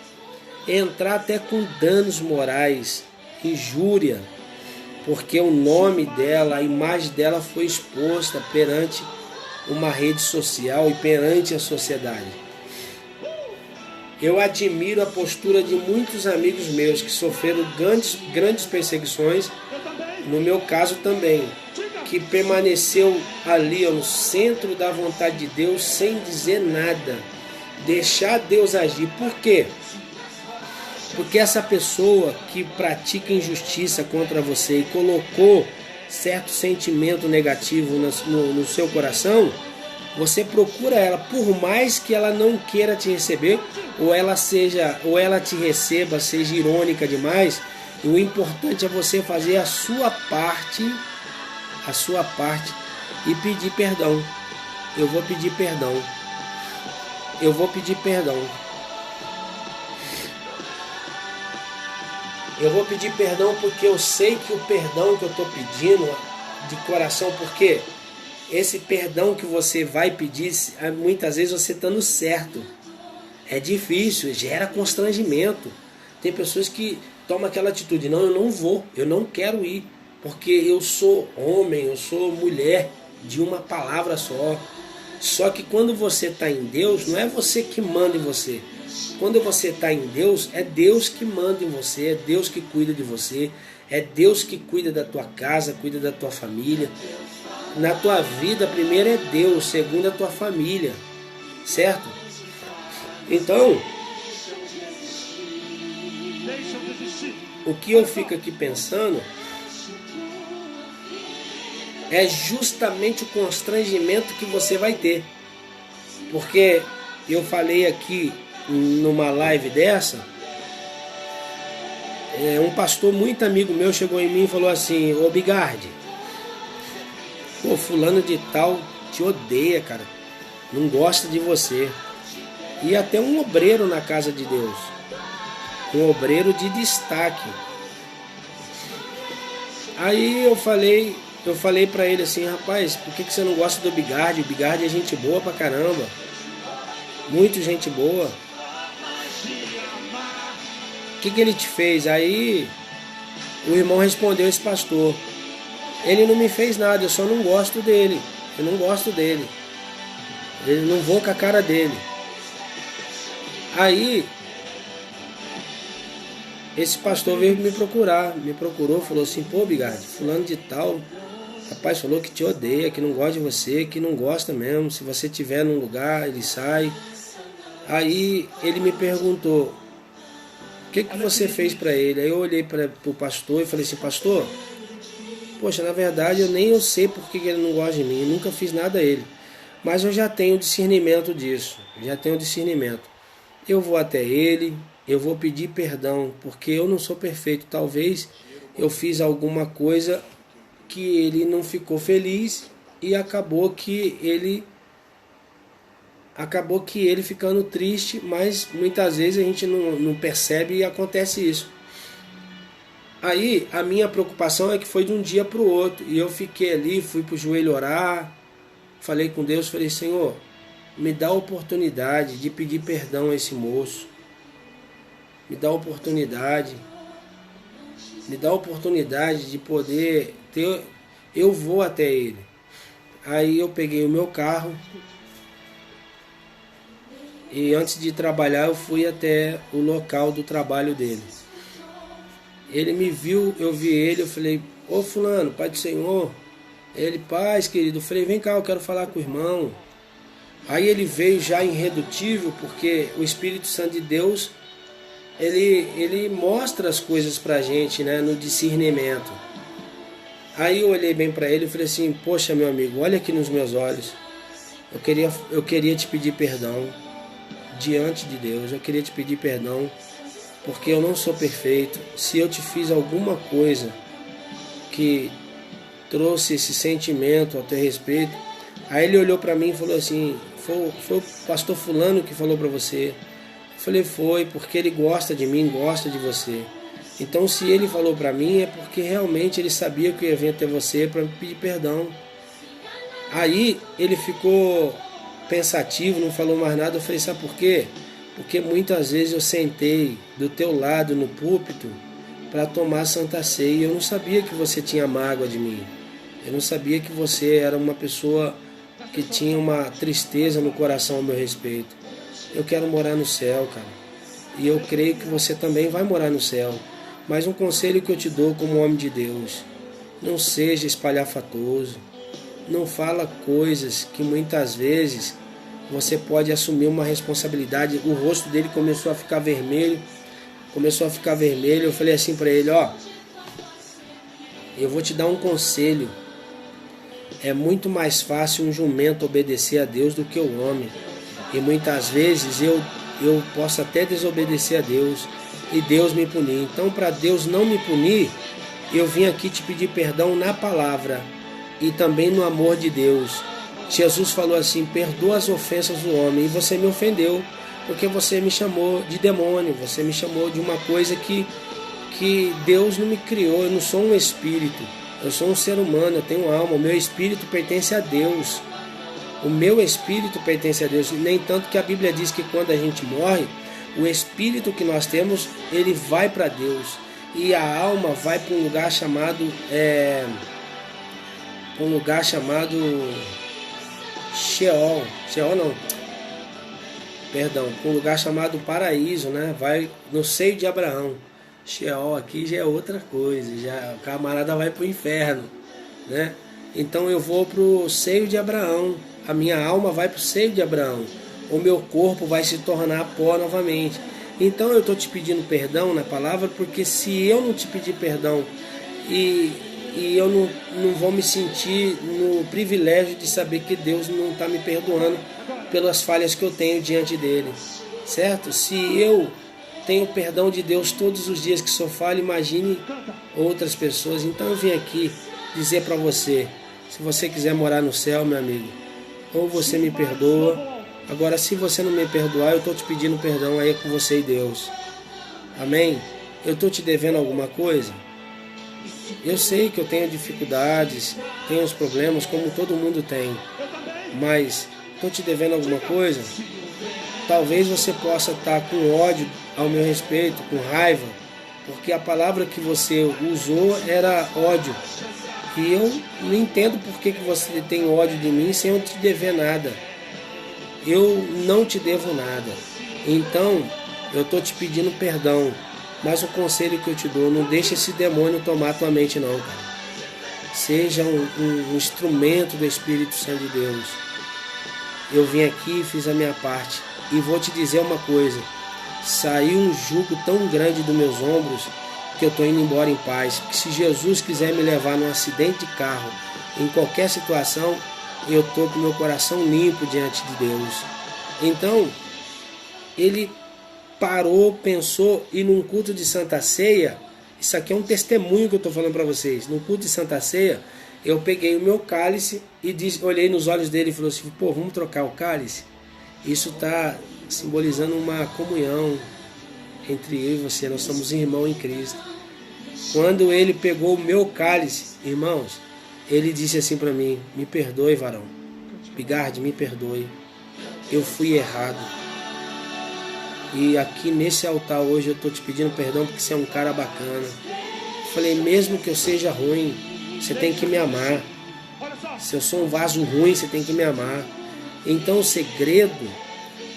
entrar até com danos morais, injúria, porque o nome dela, a imagem dela foi exposta perante uma rede social e perante a sociedade. Eu admiro a postura de muitos amigos meus que sofreram grandes perseguições, no meu caso também, que permaneceu ali no centro da vontade de Deus sem dizer nada, deixar Deus agir. Por quê? Porque essa pessoa que pratica injustiça contra você e colocou certo sentimento negativo no seu coração, você procura ela, por mais que ela não queira te receber, ou ela te receba, seja irônica demais, e o importante é você fazer a sua parte e pedir perdão. Eu vou pedir perdão. Eu vou pedir perdão. Eu vou pedir perdão porque eu sei que o perdão que eu estou pedindo de coração, porque esse perdão que você vai pedir, muitas vezes você está no certo. É difícil, gera constrangimento. Tem pessoas que tomam aquela atitude, não, eu não vou, eu não quero ir, porque eu sou homem, eu sou mulher de uma palavra só. Só que quando você está em Deus, não é você que manda em você. Quando você está em Deus, é Deus que manda em você, é Deus que cuida de você, é Deus que cuida da tua casa, cuida da tua família. Na tua vida, primeiro é Deus, segundo a tua família, certo? Então, o que eu fico aqui pensando é justamente o constrangimento que você vai ter. Porque eu falei aqui numa live dessa, um pastor muito amigo meu chegou em mim e falou assim: ô Bigardi, pô, fulano de tal te odeia, cara, não gosta de você. E até um obreiro na casa de Deus, um obreiro de destaque. Aí eu falei pra ele assim: rapaz, por que você não gosta do Bigardi? O Bigardi é gente boa pra caramba, muito gente boa. O que ele te fez? Aí o irmão respondeu, esse pastor: ele não me fez nada, eu só não gosto dele. Eu não gosto dele. Eu não vou com a cara dele. Aí esse pastor veio me procurou, falou assim: pô, Bigardi, fulano de tal, rapaz, falou que te odeia, que não gosta de você, que não gosta mesmo. Se você estiver num lugar, ele sai. Aí ele me perguntou: o que você fez para ele? Aí eu olhei para o pastor e falei assim: pastor, poxa, na verdade eu sei por que ele não gosta de mim, eu nunca fiz nada a ele, mas eu já tenho discernimento disso, eu vou até ele, eu vou pedir perdão, porque eu não sou perfeito, talvez eu fiz alguma coisa que ele não ficou feliz e acabou que ele ficando triste, mas muitas vezes a gente não percebe e acontece isso. Aí a minha preocupação é que foi de um dia para o outro, e eu fiquei ali, fui para o joelho orar, falei com Deus, falei: Senhor, me dá a oportunidade de pedir perdão a esse moço, me dá a oportunidade de poder ter, eu vou até ele. Aí eu peguei o meu carro e antes de trabalhar eu fui até o local do trabalho dele. Ele me viu, eu vi ele, eu falei: ô fulano, pai do Senhor. Ele: paz, querido. Eu falei: vem cá, eu quero falar com o irmão. Aí ele veio já irredutível, porque o Espírito Santo de Deus, ele mostra as coisas pra gente, né, no discernimento. Aí eu olhei bem para ele e falei assim: poxa, meu amigo, olha aqui nos meus olhos. Eu queria te pedir perdão diante de Deus. Eu queria te pedir perdão porque eu não sou perfeito. Se eu te fiz alguma coisa que trouxe esse sentimento ao teu respeito. Aí ele olhou para mim e falou assim: foi o pastor fulano que falou para você? Eu falei: foi, porque ele gosta de mim, gosta de você. Então se ele falou para mim é porque realmente ele sabia que eu ia vir até você para me pedir perdão. Aí ele ficou pensativo, não falou mais nada. Eu falei: sabe por quê? porque muitas vezes eu sentei do teu lado no púlpito para tomar Santa Ceia e eu não sabia que você tinha mágoa de mim. Eu não sabia que você era uma pessoa que tinha uma tristeza no coração ao meu respeito. Eu quero morar no céu, cara. E eu creio que você também vai morar no céu. Mas um conselho que eu te dou como homem de Deus: não seja espalhafatoso. Não fala coisas que muitas vezes você pode assumir uma responsabilidade. O rosto dele começou a ficar vermelho. Eu falei assim para ele: ó, eu vou te dar um conselho. É muito mais fácil um jumento obedecer a Deus do que o homem. E muitas vezes eu posso até desobedecer a Deus e Deus me punir. Então, para Deus não me punir, eu vim aqui te pedir perdão na palavra e também no amor de Deus. Jesus falou assim: perdoa as ofensas do homem. E você me ofendeu porque você me chamou de demônio, você me chamou de uma coisa que Deus não me criou. Eu não sou um espírito, eu sou um ser humano, eu tenho alma. O meu espírito pertence a Deus. O meu espírito pertence a Deus. Nem tanto que a Bíblia diz que quando a gente morre, o espírito que nós temos, ele vai para Deus. E a alma vai para um lugar chamado Sheol. Sheol não. Perdão, para um lugar chamado paraíso, né? Vai no seio de Abraão. Sheol aqui já é outra coisa, já o camarada vai para o inferno, né? Então eu vou para o seio de Abraão. A minha alma vai para o seio de Abraão. O meu corpo vai se tornar pó novamente. Então eu estou te pedindo perdão na palavra, porque se eu não te pedir perdão e eu não vou me sentir no privilégio de saber que Deus não está me perdoando pelas falhas que eu tenho diante dele, certo? Se eu tenho perdão de Deus todos os dias que sou falho, imagine outras pessoas. Então eu vim aqui dizer para você: se você quiser morar no céu, meu amigo, ou você me perdoa. Agora, se você não me perdoar, eu estou te pedindo perdão, aí é com você e Deus. Amém? Eu estou te devendo alguma coisa? Eu sei que eu tenho dificuldades, tenho os problemas, como todo mundo tem. Mas estou te devendo alguma coisa? Talvez você possa estar com ódio ao meu respeito, com raiva, porque a palavra que você usou era ódio. E eu não entendo por que você tem ódio de mim sem eu te dever nada. Eu não te devo nada. Então, eu estou te pedindo perdão. Mas o conselho que eu te dou: não deixe esse demônio tomar tua mente não, cara. Seja um instrumento do Espírito Santo de Deus. Eu vim aqui e fiz a minha parte. E vou te dizer uma coisa: saiu um jugo tão grande dos meus ombros que eu estou indo embora em paz. Porque se Jesus quiser me levar num acidente de carro, em qualquer situação, eu estou com meu coração limpo diante de Deus. Então, ele parou, pensou, e num culto de Santa Ceia, isso aqui é um testemunho que eu estou falando para vocês. No culto de Santa Ceia, eu peguei o meu cálice e olhei nos olhos dele e falei assim: pô, vamos trocar o cálice? Isso está simbolizando uma comunhão entre eu e você. Nós somos irmãos em Cristo. Quando ele pegou o meu cálice, irmãos, ele disse assim para mim: me perdoe, varão. Bigardi, me perdoe. Eu fui errado. E aqui nesse altar hoje eu estou te pedindo perdão porque você é um cara bacana. Eu falei: mesmo que eu seja ruim, você tem que me amar. Se eu sou um vaso ruim, você tem que me amar. Então o segredo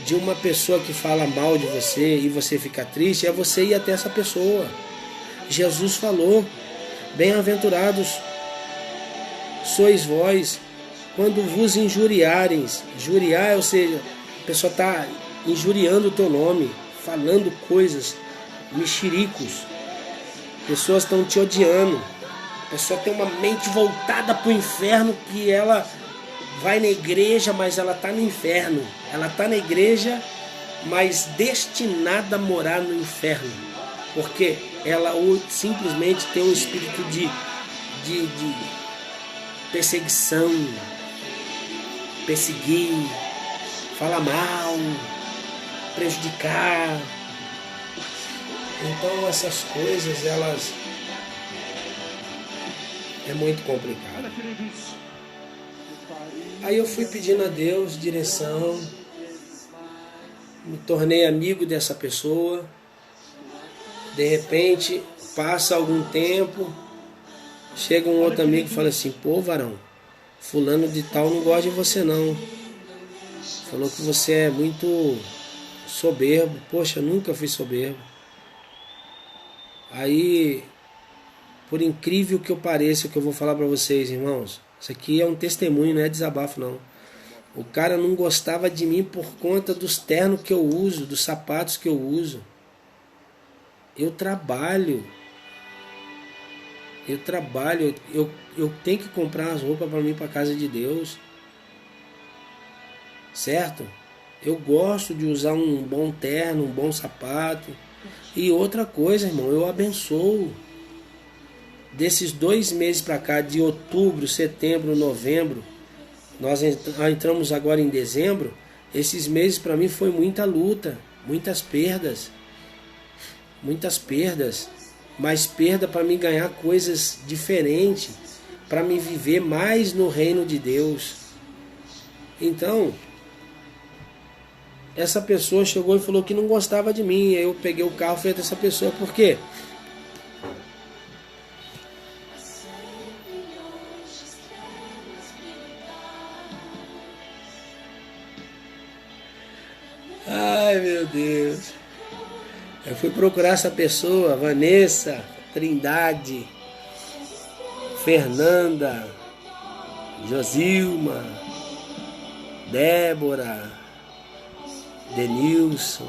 de uma pessoa que fala mal de você e você fica triste é você ir até essa pessoa. Jesus falou: bem-aventurados sois vós quando vos injuriarem. Injuriar, ou seja, a pessoa está injuriando o teu nome, falando coisas, mexericos. Pessoas estão te odiando. A pessoa tem uma mente voltada para o inferno, que ela vai na igreja, mas ela está no inferno. Ela está na igreja, mas destinada a morar no inferno. Porque ela simplesmente tem um espírito de perseguição, perseguir, falar mal, prejudicar. Então essas coisas, elas é muito complicado. Aí eu fui pedindo a Deus direção me tornei amigo dessa pessoa. De repente, passa algum tempo, chega um outro amigo e fala assim: pô, varão, fulano de tal não gosta de você não. Falou que você é muito soberbo. Poxa, eu nunca fui soberbo. Aí, por incrível que eu pareça, o que eu vou falar para vocês, irmãos, isso aqui é um testemunho, não é desabafo não. O cara não gostava de mim por conta dos ternos que eu uso, dos sapatos que eu uso. Eu trabalho, eu tenho que comprar as roupas para mim para a casa de Deus, certo? Eu gosto de usar um bom terno, um bom sapato. E outra coisa, irmão, eu abençoo. Desses 2 meses para cá, de outubro, setembro, novembro, nós entramos agora em dezembro. Esses meses para mim foi muita luta, muitas perdas, mas perda para mim ganhar coisas diferentes, para me viver mais no reino de Deus. Então, essa pessoa chegou e falou que não gostava de mim. Aí eu peguei o carro e fui até essa pessoa. Por quê? Ai, meu Deus. Eu fui procurar essa pessoa, Vanessa, Trindade, Fernanda, Josilma, Débora, Denilson.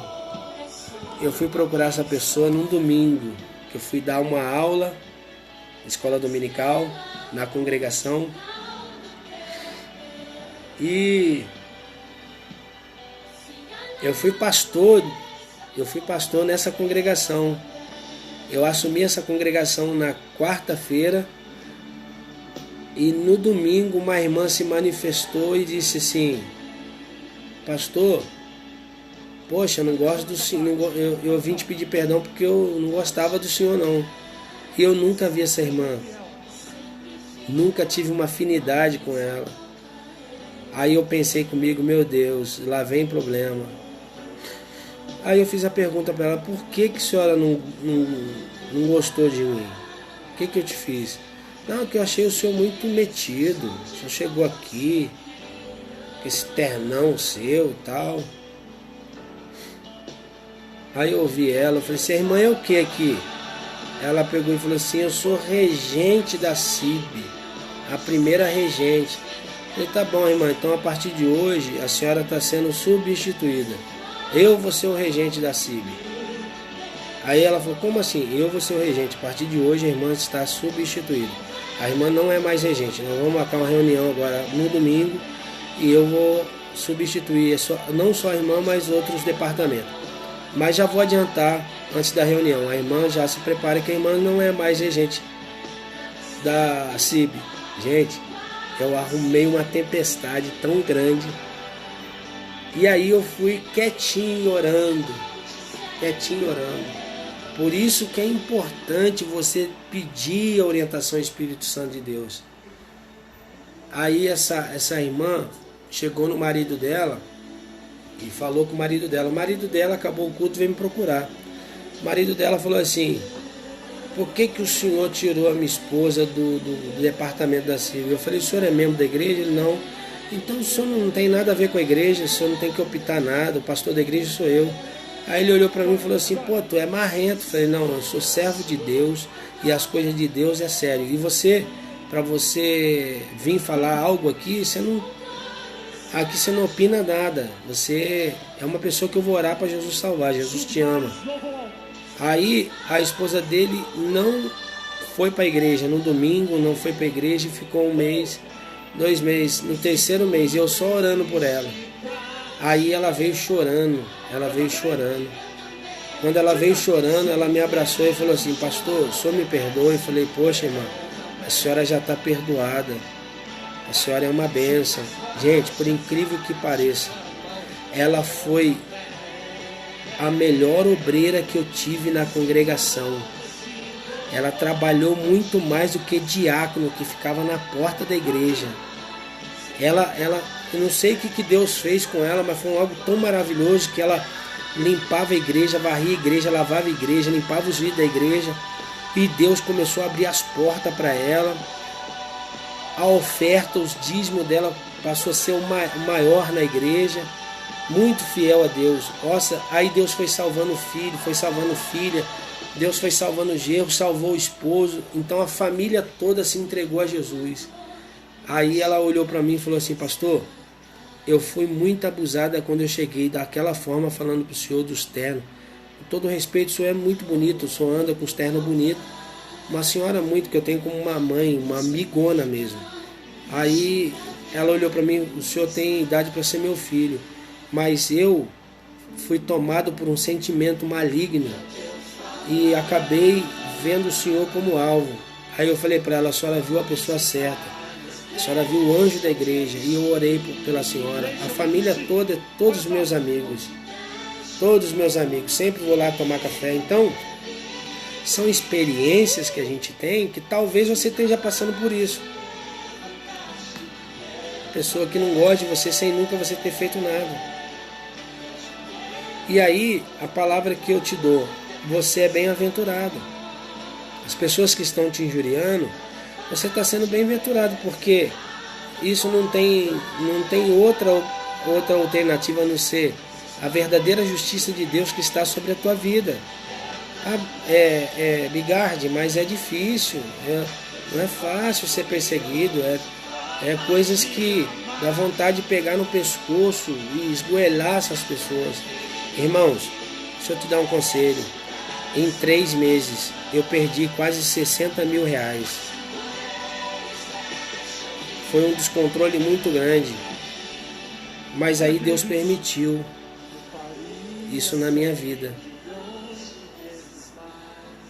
Eu fui procurar essa pessoa num domingo, que eu fui dar uma aula, escola dominical, na congregação. E eu fui pastor nessa congregação. Eu assumi essa congregação na quarta-feira e no domingo uma irmã se manifestou e disse assim: pastor, poxa, eu não gosto do senhor, eu vim te pedir perdão porque eu não gostava do senhor não. E eu nunca vi essa irmã, nunca tive uma afinidade com ela. Aí eu pensei comigo: meu Deus, lá vem problema. Aí eu fiz a pergunta para ela: por que a senhora não gostou de mim? O que eu te fiz? Não, que eu achei o senhor muito metido. O senhor chegou aqui com esse ternão seu e tal. Aí eu ouvi ela, eu falei: essa irmã é o que aqui? Ela pegou e falou assim: eu sou regente da CIB, a primeira regente. Eu falei: tá bom, irmã, então a partir de hoje a senhora está sendo substituída. Eu vou ser o regente da CIB. Aí ela falou: como assim? Eu vou ser o regente. A partir de hoje a irmã está substituída. A irmã não é mais regente. Nós vamos marcar uma reunião agora no domingo e eu vou substituir não só a irmã, mas outros departamentos. Mas já vou adiantar antes da reunião. A irmã já se prepara que a irmã não é mais regente da CIB. Gente, eu arrumei uma tempestade tão grande. E aí eu fui quietinho orando. Por isso que é importante você pedir a orientação do Espírito Santo de Deus. Aí essa irmã chegou no marido dela e falou com o marido dela. O marido dela acabou o culto e veio me procurar. O marido dela falou assim: por que o senhor tirou a minha esposa do departamento da CIB? Eu falei: o senhor é membro da igreja? Ele: não. Então o senhor não tem nada a ver com a igreja, o senhor não tem que optar nada, o pastor da igreja sou eu. Aí ele olhou para mim e falou assim: pô, tu é marrento. Eu falei: não, eu sou servo de Deus e as coisas de Deus é sério. E você, para você vir falar algo aqui, aqui você não opina nada. Você é uma pessoa que eu vou orar para Jesus salvar, Jesus te ama. Aí a esposa dele não foi para a igreja no domingo, não foi para a igreja e ficou 1 mês, 2 meses, no 3º mês, eu só orando por ela. Aí ela veio chorando. Quando ela veio chorando, ela me abraçou e falou assim: pastor, o senhor me perdoa? Eu falei: poxa, irmã, a senhora já está perdoada. A senhora é uma bênção. Gente, por incrível que pareça, ela foi a melhor obreira que eu tive na congregação. Ela trabalhou muito mais do que diácono que ficava na porta da igreja. Eu não sei o que Deus fez com ela, mas foi algo tão maravilhoso que ela limpava a igreja, varria a igreja, lavava a igreja, limpava os vidros da igreja. E Deus começou a abrir as portas para ela. A oferta, os dízimos dela passou a ser o maior na igreja. Muito fiel a Deus. Nossa, aí Deus foi salvando o filho, foi salvando filha. Deus foi salvando o genro, salvou o esposo. Então a família toda se entregou a Jesus. Aí ela olhou para mim e falou assim: pastor, eu fui muito abusada quando eu cheguei daquela forma, falando para o senhor dos ternos. Com todo respeito, o senhor é muito bonito, o senhor anda com os ternos bonitos. Uma senhora muito, que eu tenho como uma mãe, uma amigona mesmo. Aí ela olhou para mim: o senhor tem idade para ser meu filho, mas eu fui tomado por um sentimento maligno e acabei vendo o senhor como alvo. Aí eu falei para ela: a senhora viu a pessoa certa. A senhora viu o anjo da igreja. E eu orei pela senhora. A família toda, todos os meus amigos, sempre vou lá tomar café. Então, são experiências que a gente tem que talvez você esteja passando por isso. Pessoa que não gosta de você sem nunca você ter feito nada. E aí, a palavra que eu te dou: você é bem-aventurado. As pessoas que estão te injuriando, você está sendo bem-aventurado, porque isso não tem outra alternativa a não ser a verdadeira justiça de Deus que está sobre a tua vida. Bigarde, mas é difícil, não é fácil ser perseguido, é coisas que dá vontade de pegar no pescoço e esgoelar essas pessoas. Irmãos, deixa eu te dar um conselho. Em 3 meses eu perdi quase 60 mil reais. Foi um descontrole muito grande, mas aí Deus permitiu isso na minha vida.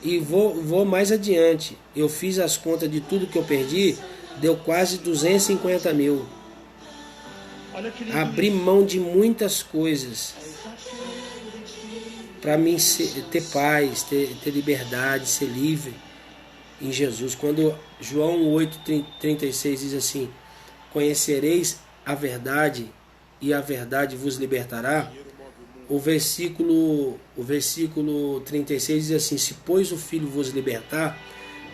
E vou mais adiante. Eu fiz as contas de tudo que eu perdi, deu quase 250 mil. Abri mão de muitas coisas para mim ter paz, ter liberdade, ser livre em Jesus. Quando João 8,36 diz assim: conhecereis a verdade e a verdade vos libertará. O versículo 36 diz assim: se pois o Filho vos libertar,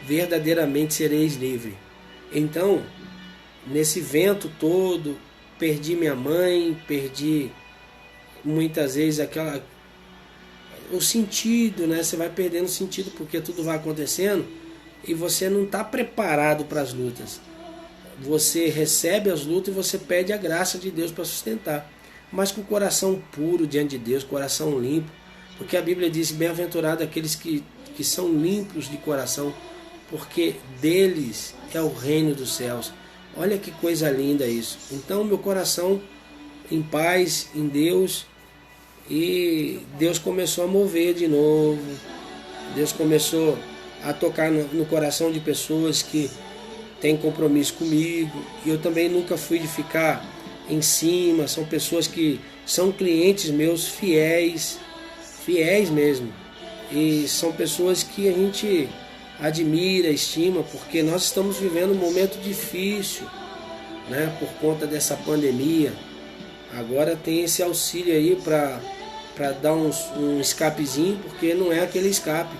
verdadeiramente sereis livres. Então, nesse vento todo, perdi minha mãe, perdi muitas vezes o sentido, né? Você vai perdendo o sentido porque tudo vai acontecendo e você não está preparado para as lutas. Você recebe as lutas e você pede a graça de Deus para sustentar, mas com o coração puro diante de Deus, coração limpo, porque a Bíblia diz: bem-aventurado aqueles que são limpos de coração, porque deles é o reino dos céus. Olha que coisa linda isso. Então meu coração em paz, em Deus, e Deus começou a mover de novo. Deus começou a tocar no coração de pessoas que têm compromisso comigo. E eu também nunca fui de ficar em cima. São pessoas que são clientes meus fiéis mesmo. E são pessoas que a gente admira, estima, porque nós estamos vivendo um momento difícil, né, por conta dessa pandemia. Agora tem esse auxílio aí para dar um escapezinho, porque não é aquele escape,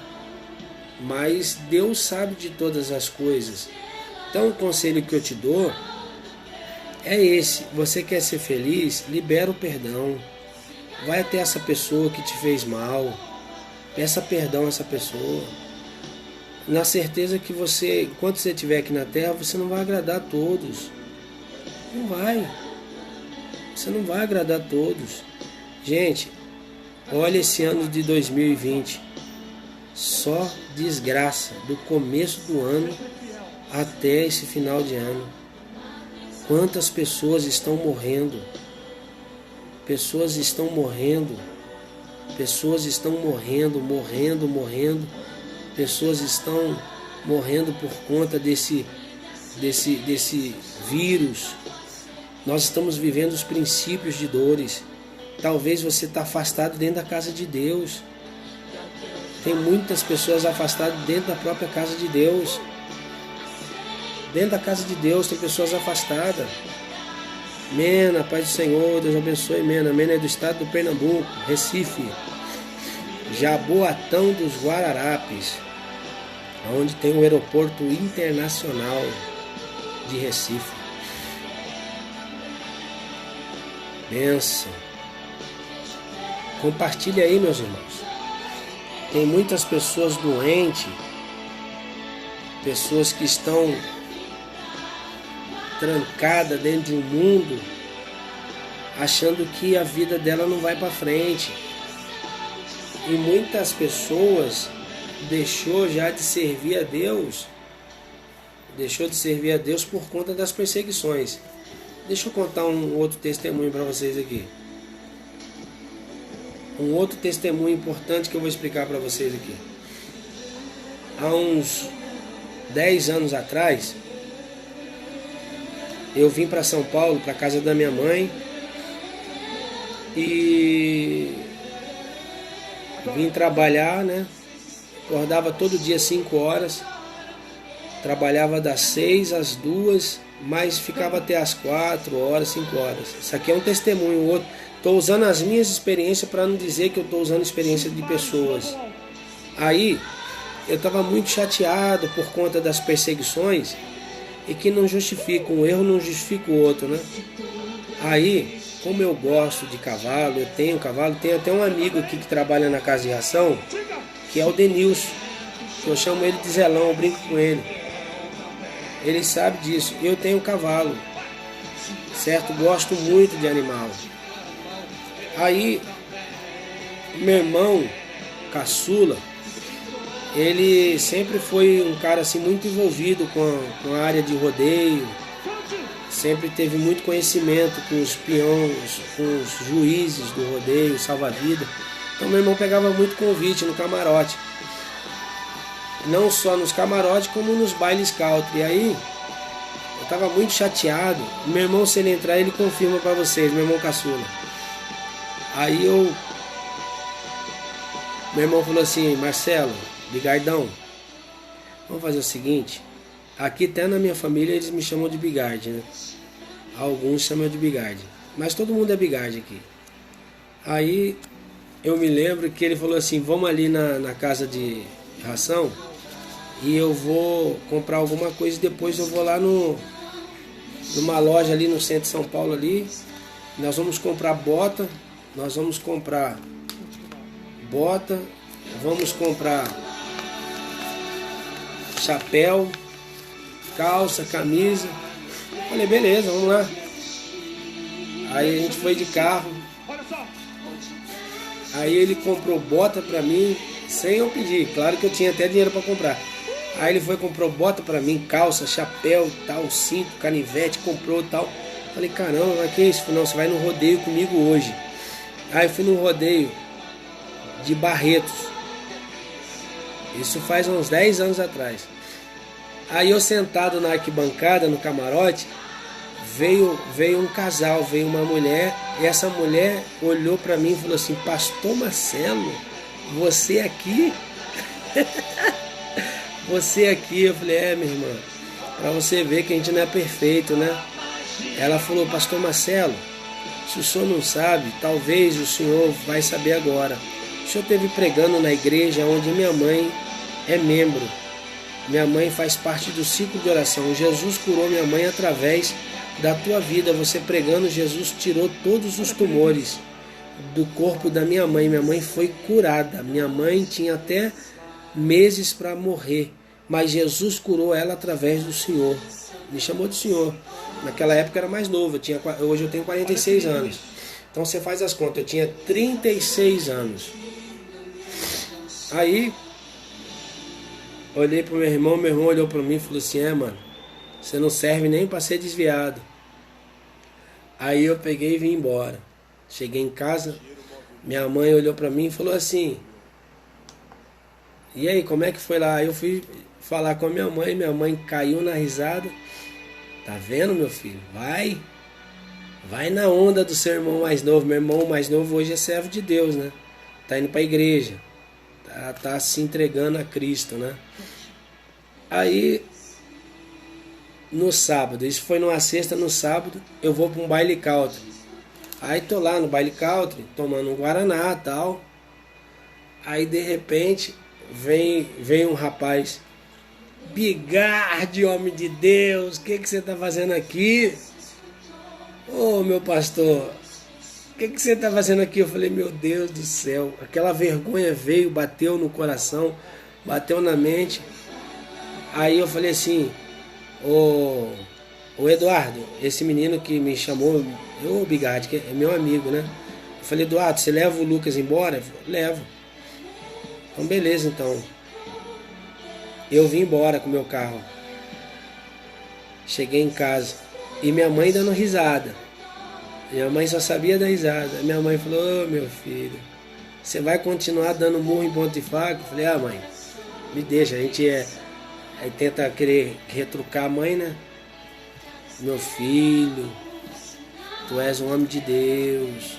mas Deus sabe de todas as coisas. Então o conselho que eu te dou é esse: você quer ser feliz? Libera o perdão. Vai até essa pessoa que te fez mal, peça perdão a essa pessoa, na certeza que você, enquanto você estiver aqui na terra, você não vai agradar a todos. Não vai. Você não vai agradar a todos. Gente, olha esse ano de 2020. Só desgraça do começo do ano até esse final de ano. Quantas pessoas estão morrendo? Pessoas estão morrendo. Pessoas estão morrendo. Pessoas estão morrendo por conta desse vírus. Nós estamos vivendo os princípios de dores. Talvez você está afastado dentro da casa de Deus. Tem muitas pessoas afastadas dentro da própria casa de Deus. Dentro da casa de Deus tem pessoas afastadas. Mena, paz do Senhor, Deus abençoe, Mena. Mena é do estado do Pernambuco, Recife. Jaboatão dos Guararapes, onde tem o aeroporto internacional de Recife. Benção. Compartilhe aí, meus irmãos. Tem muitas pessoas doentes, pessoas que estão trancadas dentro de um mundo, achando que a vida dela não vai para frente. E muitas pessoas deixou já de servir a Deus, por conta das perseguições. Deixa eu contar um outro testemunho para vocês aqui. Um outro testemunho importante que eu vou explicar para vocês aqui. Há uns 10 anos atrás, eu vim para São Paulo, para casa da minha mãe, e vim trabalhar, né? Acordava todo dia 5 horas, trabalhava das 6 às 2, mas ficava até às 4 horas, 5 horas. Isso aqui é um testemunho, o outro. Estou usando as minhas experiências para não dizer que eu estou usando a experiência de pessoas. Aí, eu estava muito chateado por conta das perseguições, e que não justifica, um erro não justifica o outro, né? Aí, como eu gosto de cavalo, eu tenho cavalo, tem até um amigo aqui que trabalha na casa de ração, que é o Denilson, que eu chamo ele de Zelão, eu brinco com ele. Ele sabe disso. Eu tenho cavalo, certo? Gosto muito de animal. Aí, meu irmão, caçula, ele sempre foi um cara assim, muito envolvido com a área de rodeio, sempre teve muito conhecimento com os peões, com os juízes do rodeio, salva-vida. Então meu irmão pegava muito convite no camarote. Não só nos camarotes, como nos bailes country. E aí, eu estava muito chateado. Meu irmão, se ele entrar, ele confirma para vocês, meu irmão caçula. Aí meu irmão falou assim: Marcelo, Bigardão, vamos fazer o seguinte. Aqui até na minha família eles me chamam de Bigarde, né? Alguns chamam de Bigarde, mas todo mundo é Bigarde aqui. Aí eu me lembro que ele falou assim: vamos ali na casa de ração e eu vou comprar alguma coisa e depois eu vou lá numa loja ali no centro de São Paulo ali. Nós vamos comprar bota, vamos comprar chapéu, calça, camisa. Falei, beleza, vamos lá. Aí a gente foi de carro. Aí ele comprou bota pra mim, sem eu pedir. Claro que eu tinha até dinheiro pra comprar. Aí ele foi, comprou bota pra mim, calça, chapéu, tal, cinto, canivete, comprou tal. Falei, caramba, mas que isso? Não, você vai no rodeio comigo hoje. Aí eu fui no rodeio de Barretos. Isso faz uns 10 anos atrás. Aí eu sentado na arquibancada, no camarote, veio um casal, veio uma mulher, e essa mulher olhou pra mim e falou assim: Pastor Marcelo, você aqui? Você aqui? Eu falei, minha irmã, pra você ver que a gente não é perfeito, né? Ela falou, Pastor Marcelo, se o senhor não sabe, talvez o senhor vai saber agora. O senhor esteve pregando na igreja onde minha mãe é membro. Minha mãe faz parte do ciclo de oração. Jesus curou minha mãe através da tua vida. Você pregando, Jesus tirou todos os tumores do corpo da minha mãe. Minha mãe foi curada. Minha mãe tinha até meses para morrer, mas Jesus curou ela através do Senhor. Me chamou de Senhor. Naquela época era mais novo. Hoje eu tenho 46 anos. Então você faz as contas. Eu tinha 36 anos. Aí olhei pro meu irmão olhou para mim e falou assim: mano, você não serve nem para ser desviado. Aí eu peguei e vim embora. Cheguei em casa, minha mãe olhou para mim e falou assim: e aí, como é que foi lá? Aí eu fui falar com a minha mãe caiu na risada. Tá vendo, meu filho? Vai na onda do seu irmão mais novo. Meu irmão mais novo hoje é servo de Deus, né? Tá indo pra igreja. Tá se entregando a Cristo, né? Aí no sábado, isso foi numa sexta, no sábado, eu vou para um baile country. Aí tô lá no baile country, tomando um guaraná e tal. Aí de repente vem um rapaz: Bigarde, homem de Deus, o que você tá fazendo aqui? Ô meu pastor, o que você tá fazendo aqui? Eu falei: meu Deus do céu, aquela vergonha veio, bateu no coração, bateu na mente. Aí eu falei assim: Ô Eduardo, esse menino que me chamou, ô Bigarde, que é meu amigo, né? Eu falei: Eduardo, você leva o Lucas embora? Ele falou: levo. Então beleza, então. Eu vim embora com o meu carro. Cheguei em casa e minha mãe dando risada. Minha mãe só sabia dar risada. Minha mãe falou: ô meu filho, você vai continuar dando murro em ponta de faca? Eu falei: ah mãe, me deixa, a gente aí tenta querer retrucar a mãe, né? Meu filho, tu és um homem de Deus,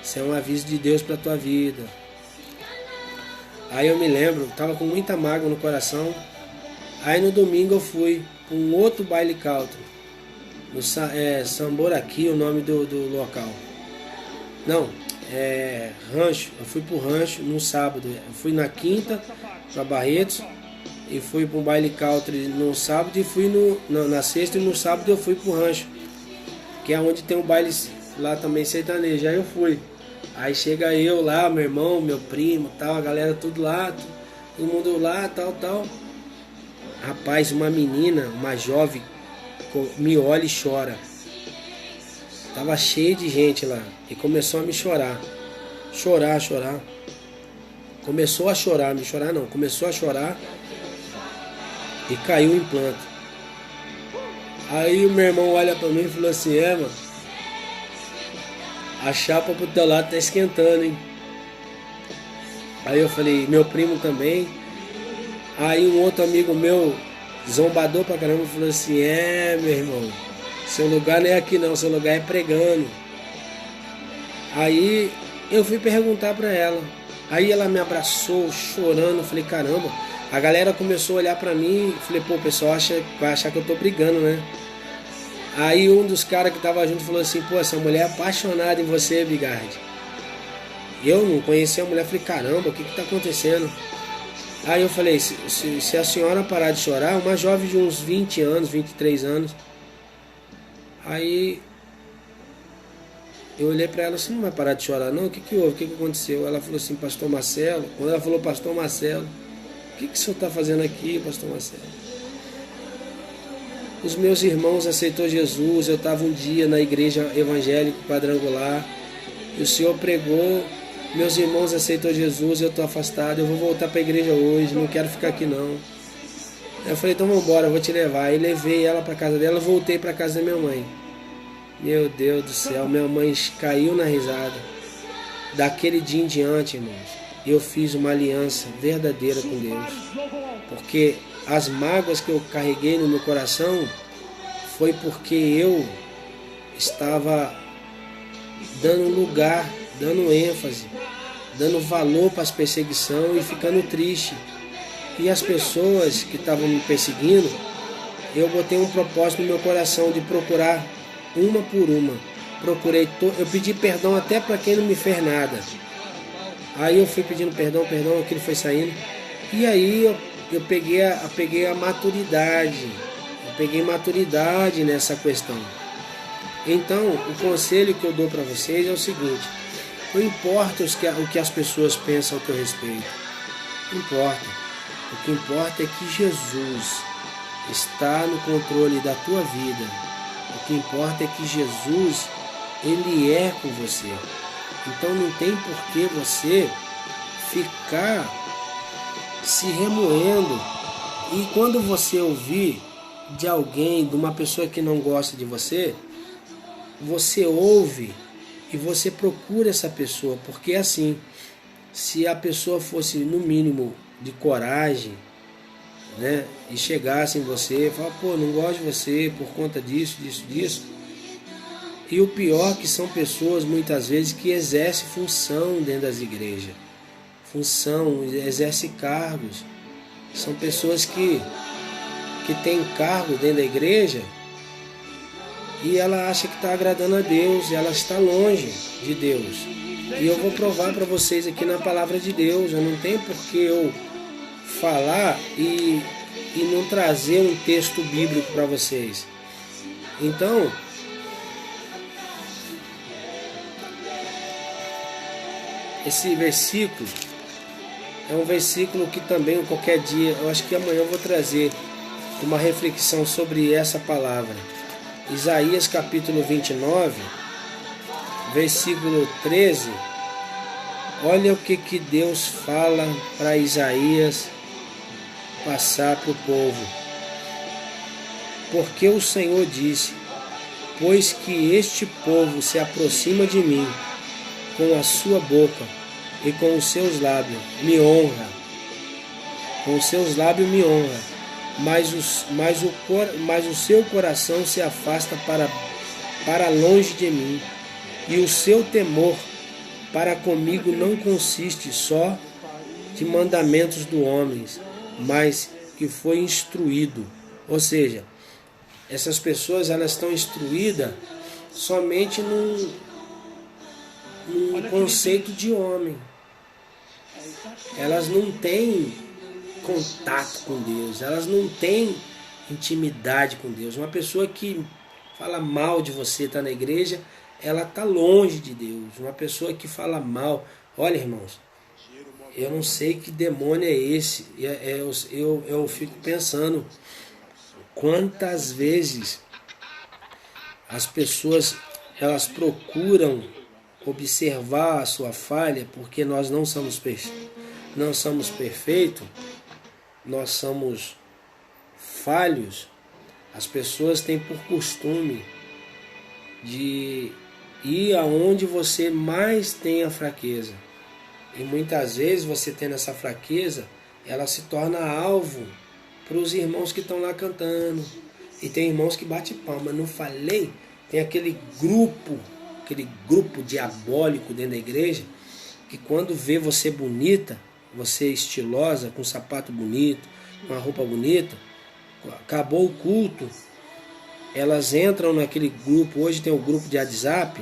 isso é um aviso de Deus para tua vida. Aí eu me lembro, tava com muita mágoa no coração. Aí no domingo eu fui para um outro baile country, no Samboraqui, o nome do local. Não, Rancho. Eu fui pro Rancho no sábado. Eu fui na quinta para Barretos e fui para um baile country no sábado e fui na sexta, e no sábado eu fui pro Rancho, que é onde tem um baile lá também sertanejo. Aí eu fui. Aí chega eu lá, meu irmão, meu primo, tal, a galera tudo lá, todo mundo lá, tal. Rapaz, uma menina, uma jovem, me olha e chora. Tava cheio de gente lá e começou a me chorar. Chorar. Começou a chorar, me chorar não, começou a chorar e caiu o implante. Aí o meu irmão olha pra mim e falou assim: mano, a chapa pro teu lado tá esquentando, hein? Aí eu falei: meu primo também. Aí um outro amigo meu, zombador pra caramba, falou assim: meu irmão, seu lugar não é aqui não, seu lugar é pregando. Aí eu fui perguntar pra ela. Aí ela me abraçou, chorando. Eu falei: caramba. A galera começou a olhar pra mim. Falei: pô, o pessoal vai achar que eu tô brigando, né? Aí um dos caras que tava junto falou assim: pô, essa mulher é apaixonada em você, Bigarde. Eu não conhecia a mulher. Falei: caramba, o que tá acontecendo? Aí eu falei: se a senhora parar de chorar, uma jovem de uns 20 anos, 23 anos. Aí eu olhei pra ela: você não vai parar de chorar não? O que houve? O que aconteceu? Ela falou assim: pastor Marcelo. Quando ela falou pastor Marcelo: o que o senhor tá fazendo aqui, pastor Marcelo? Os meus irmãos aceitou Jesus. Eu estava um dia na igreja evangélica quadrangular e o Senhor pregou. Meus irmãos aceitou Jesus. Eu estou afastado. Eu vou voltar para a igreja hoje. Não quero ficar aqui não. Eu falei: então vamos embora, eu vou te levar. Aí levei ela para casa dela. Voltei para casa da minha mãe. Meu Deus do céu, minha mãe caiu na risada. Daquele dia em diante, irmãos, eu fiz uma aliança verdadeira com Deus. Porque as mágoas que eu carreguei no meu coração foi porque eu estava dando lugar, dando ênfase, dando valor para as perseguições e ficando triste. E as pessoas que estavam me perseguindo, eu botei um propósito no meu coração de procurar uma por uma. Eu pedi perdão até para quem não me fez nada. Aí eu fui pedindo perdão, aquilo foi saindo. E aí eu peguei a maturidade. Eu peguei maturidade nessa questão. Então, o conselho que eu dou para vocês é o seguinte: não importa o que as pessoas pensam ao teu respeito. Não importa. O que importa é que Jesus está no controle da tua vida. O que importa é que Jesus, Ele é com você. Então não tem por que você ficar se remoendo. E quando você ouvir de alguém, de uma pessoa que não gosta de você, você ouve e você procura essa pessoa. Porque assim, se a pessoa fosse no mínimo de coragem, né, e chegasse em você e falar: pô, não gosto de você por conta disso. E o pior que são pessoas muitas vezes que exercem função dentro das igrejas, exercem cargos. São pessoas que que tem cargo dentro da igreja e ela acha que está agradando a Deus e ela está longe de Deus. E eu vou provar para vocês aqui na palavra de Deus. Eu não tenho por que eu falar e não trazer um texto bíblico para vocês. Então, esse versículo é um versículo que também qualquer dia, eu acho que amanhã eu vou trazer uma reflexão sobre essa palavra. Isaías capítulo 29, versículo 13. Olha o que Deus fala para Isaías passar para o povo. Porque o Senhor disse: pois que este povo se aproxima de mim com a sua boca e com os seus lábios me honra. Com os seus lábios me honra, mas o seu coração se afasta para longe de mim, e o seu temor para comigo não consiste só de mandamentos do homem, mas que foi instruído. Ou seja, essas pessoas elas estão instruídas somente num conceito de homem. Elas não têm contato com Deus, elas não têm intimidade com Deus. Uma pessoa que fala mal de você, está na igreja, ela está longe de Deus. Uma pessoa que fala mal, olha, irmãos, eu não sei que demônio é esse. Eu fico pensando quantas vezes as pessoas elas procuram observar a sua falha, porque nós não somos perfeitos, nós somos falhos. As pessoas têm por costume de ir aonde você mais tem a fraqueza. E muitas vezes você tendo essa fraqueza, ela se torna alvo para os irmãos que estão lá cantando. E tem irmãos que bate palma. Não falei? Tem aquele grupo diabólico dentro da igreja, que quando vê você bonita, você estilosa, com um sapato bonito, com uma roupa bonita, acabou o culto, elas entram naquele grupo. Hoje tem o grupo de WhatsApp,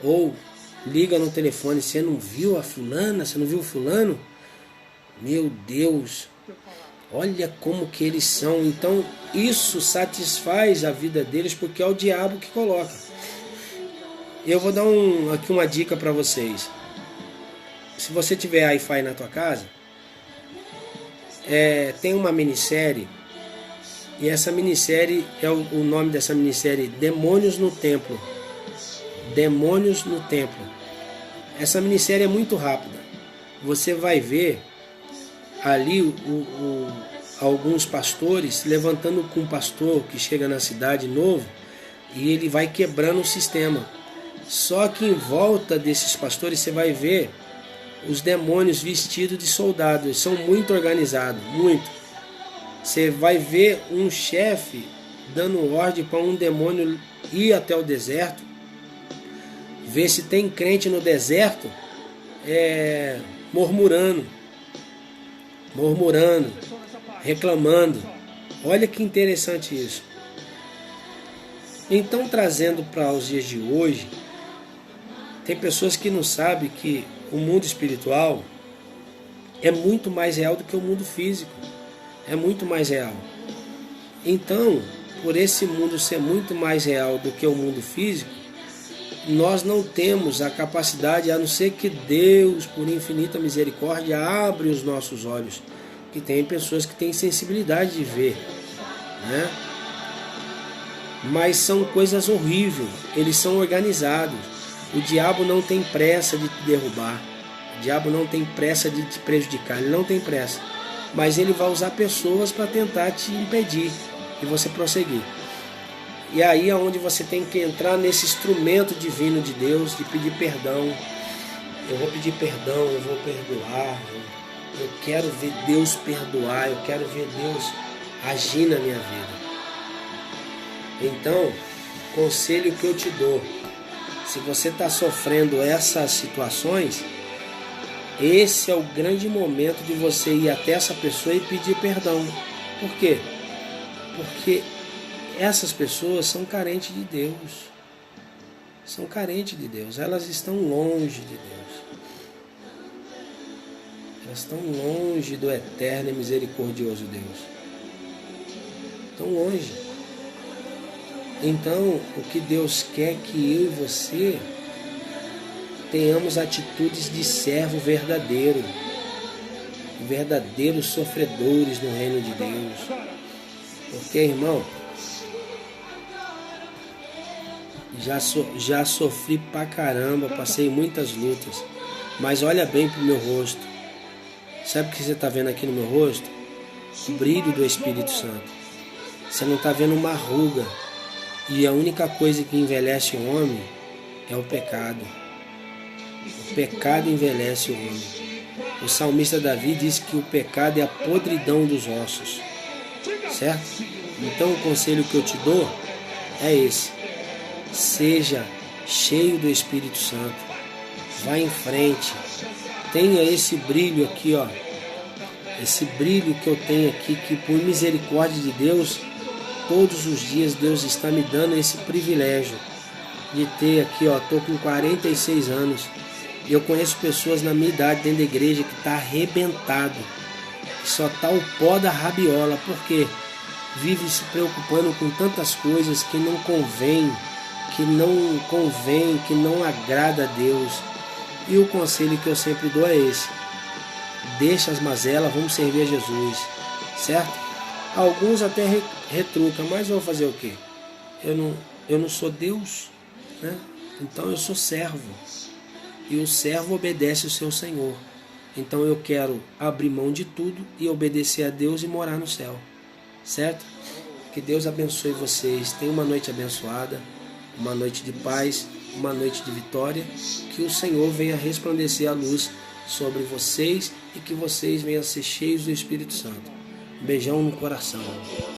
ou liga no telefone: você não viu a fulana? Você não viu o fulano? Meu Deus, olha como que eles são. Então isso satisfaz a vida deles, porque é o diabo que coloca. Eu vou dar aqui uma dica para vocês. Se você tiver Wi-Fi na tua casa, tem uma minissérie, e essa minissérie, o nome dessa minissérie, Demônios no Templo. Demônios no Templo. Essa minissérie é muito rápida. Você vai ver ali alguns pastores levantando com um pastor que chega na cidade novo, e ele vai quebrando o sistema. Só que em volta desses pastores você vai ver os demônios vestidos de soldados. Eles são muito organizados, muito. Você vai ver um chefe dando ordem para um demônio ir até o deserto, ver se tem crente no deserto, murmurando, reclamando. Olha que interessante isso. Então, trazendo para os dias de hoje, tem pessoas que não sabem que o mundo espiritual é muito mais real do que o mundo físico. É muito mais real. Então, por esse mundo ser muito mais real do que o mundo físico, nós não temos a capacidade, a não ser que Deus, por infinita misericórdia, abre os nossos olhos. Que tem pessoas que têm sensibilidade de ver, né? Mas são coisas horríveis. Eles são organizados. O diabo não tem pressa de te derrubar. O diabo não tem pressa de te prejudicar. Ele não tem pressa. Mas ele vai usar pessoas para tentar te impedir de você prosseguir. E aí é onde você tem que entrar nesse instrumento divino de Deus, de pedir perdão. Eu vou pedir perdão, eu vou perdoar. Eu quero ver Deus perdoar. Eu quero ver Deus agir na minha vida. Então, conselho que eu te dou: se você está sofrendo essas situações, esse é o grande momento de você ir até essa pessoa e pedir perdão. Por quê? Porque essas pessoas são carentes de Deus. São carentes de Deus. Elas estão longe de Deus. Elas estão longe do eterno e misericordioso Deus. Estão longe. Então, o que Deus quer que eu e você tenhamos atitudes de servo verdadeiro. Verdadeiros sofredores no reino de Deus. Porque, irmão, já sofri pra caramba, passei muitas lutas. Mas olha bem pro meu rosto. Sabe o que você está vendo aqui no meu rosto? O brilho do Espírito Santo. Você não está vendo uma ruga. E a única coisa que envelhece o homem é o pecado. O pecado envelhece o homem. O salmista Davi diz que o pecado é a podridão dos ossos. Certo? Então o conselho que eu te dou é esse. Seja cheio do Espírito Santo. Vá em frente. Tenha esse brilho aqui, ó. Esse brilho que eu tenho aqui, que por misericórdia de Deus, todos os dias Deus está me dando esse privilégio de ter aqui, ó. Tô com 46 anos. E eu conheço pessoas na minha idade dentro da igreja que tá arrebentado. Que só tá o pó da rabiola. Por quê? Vive se preocupando com tantas coisas que não convém, que não agrada a Deus. E o conselho que eu sempre dou é esse. Deixa as mazelas, vamos servir a Jesus. Certo? Alguns até retrucam, mas eu vou fazer o quê? Eu não sou Deus, né? Então eu sou servo. E o servo obedece o seu Senhor. Então eu quero abrir mão de tudo e obedecer a Deus e morar no céu. Certo? Que Deus abençoe vocês. Tenha uma noite abençoada, uma noite de paz, uma noite de vitória. Que o Senhor venha resplandecer a luz sobre vocês e que vocês venham ser cheios do Espírito Santo. Um beijão no coração.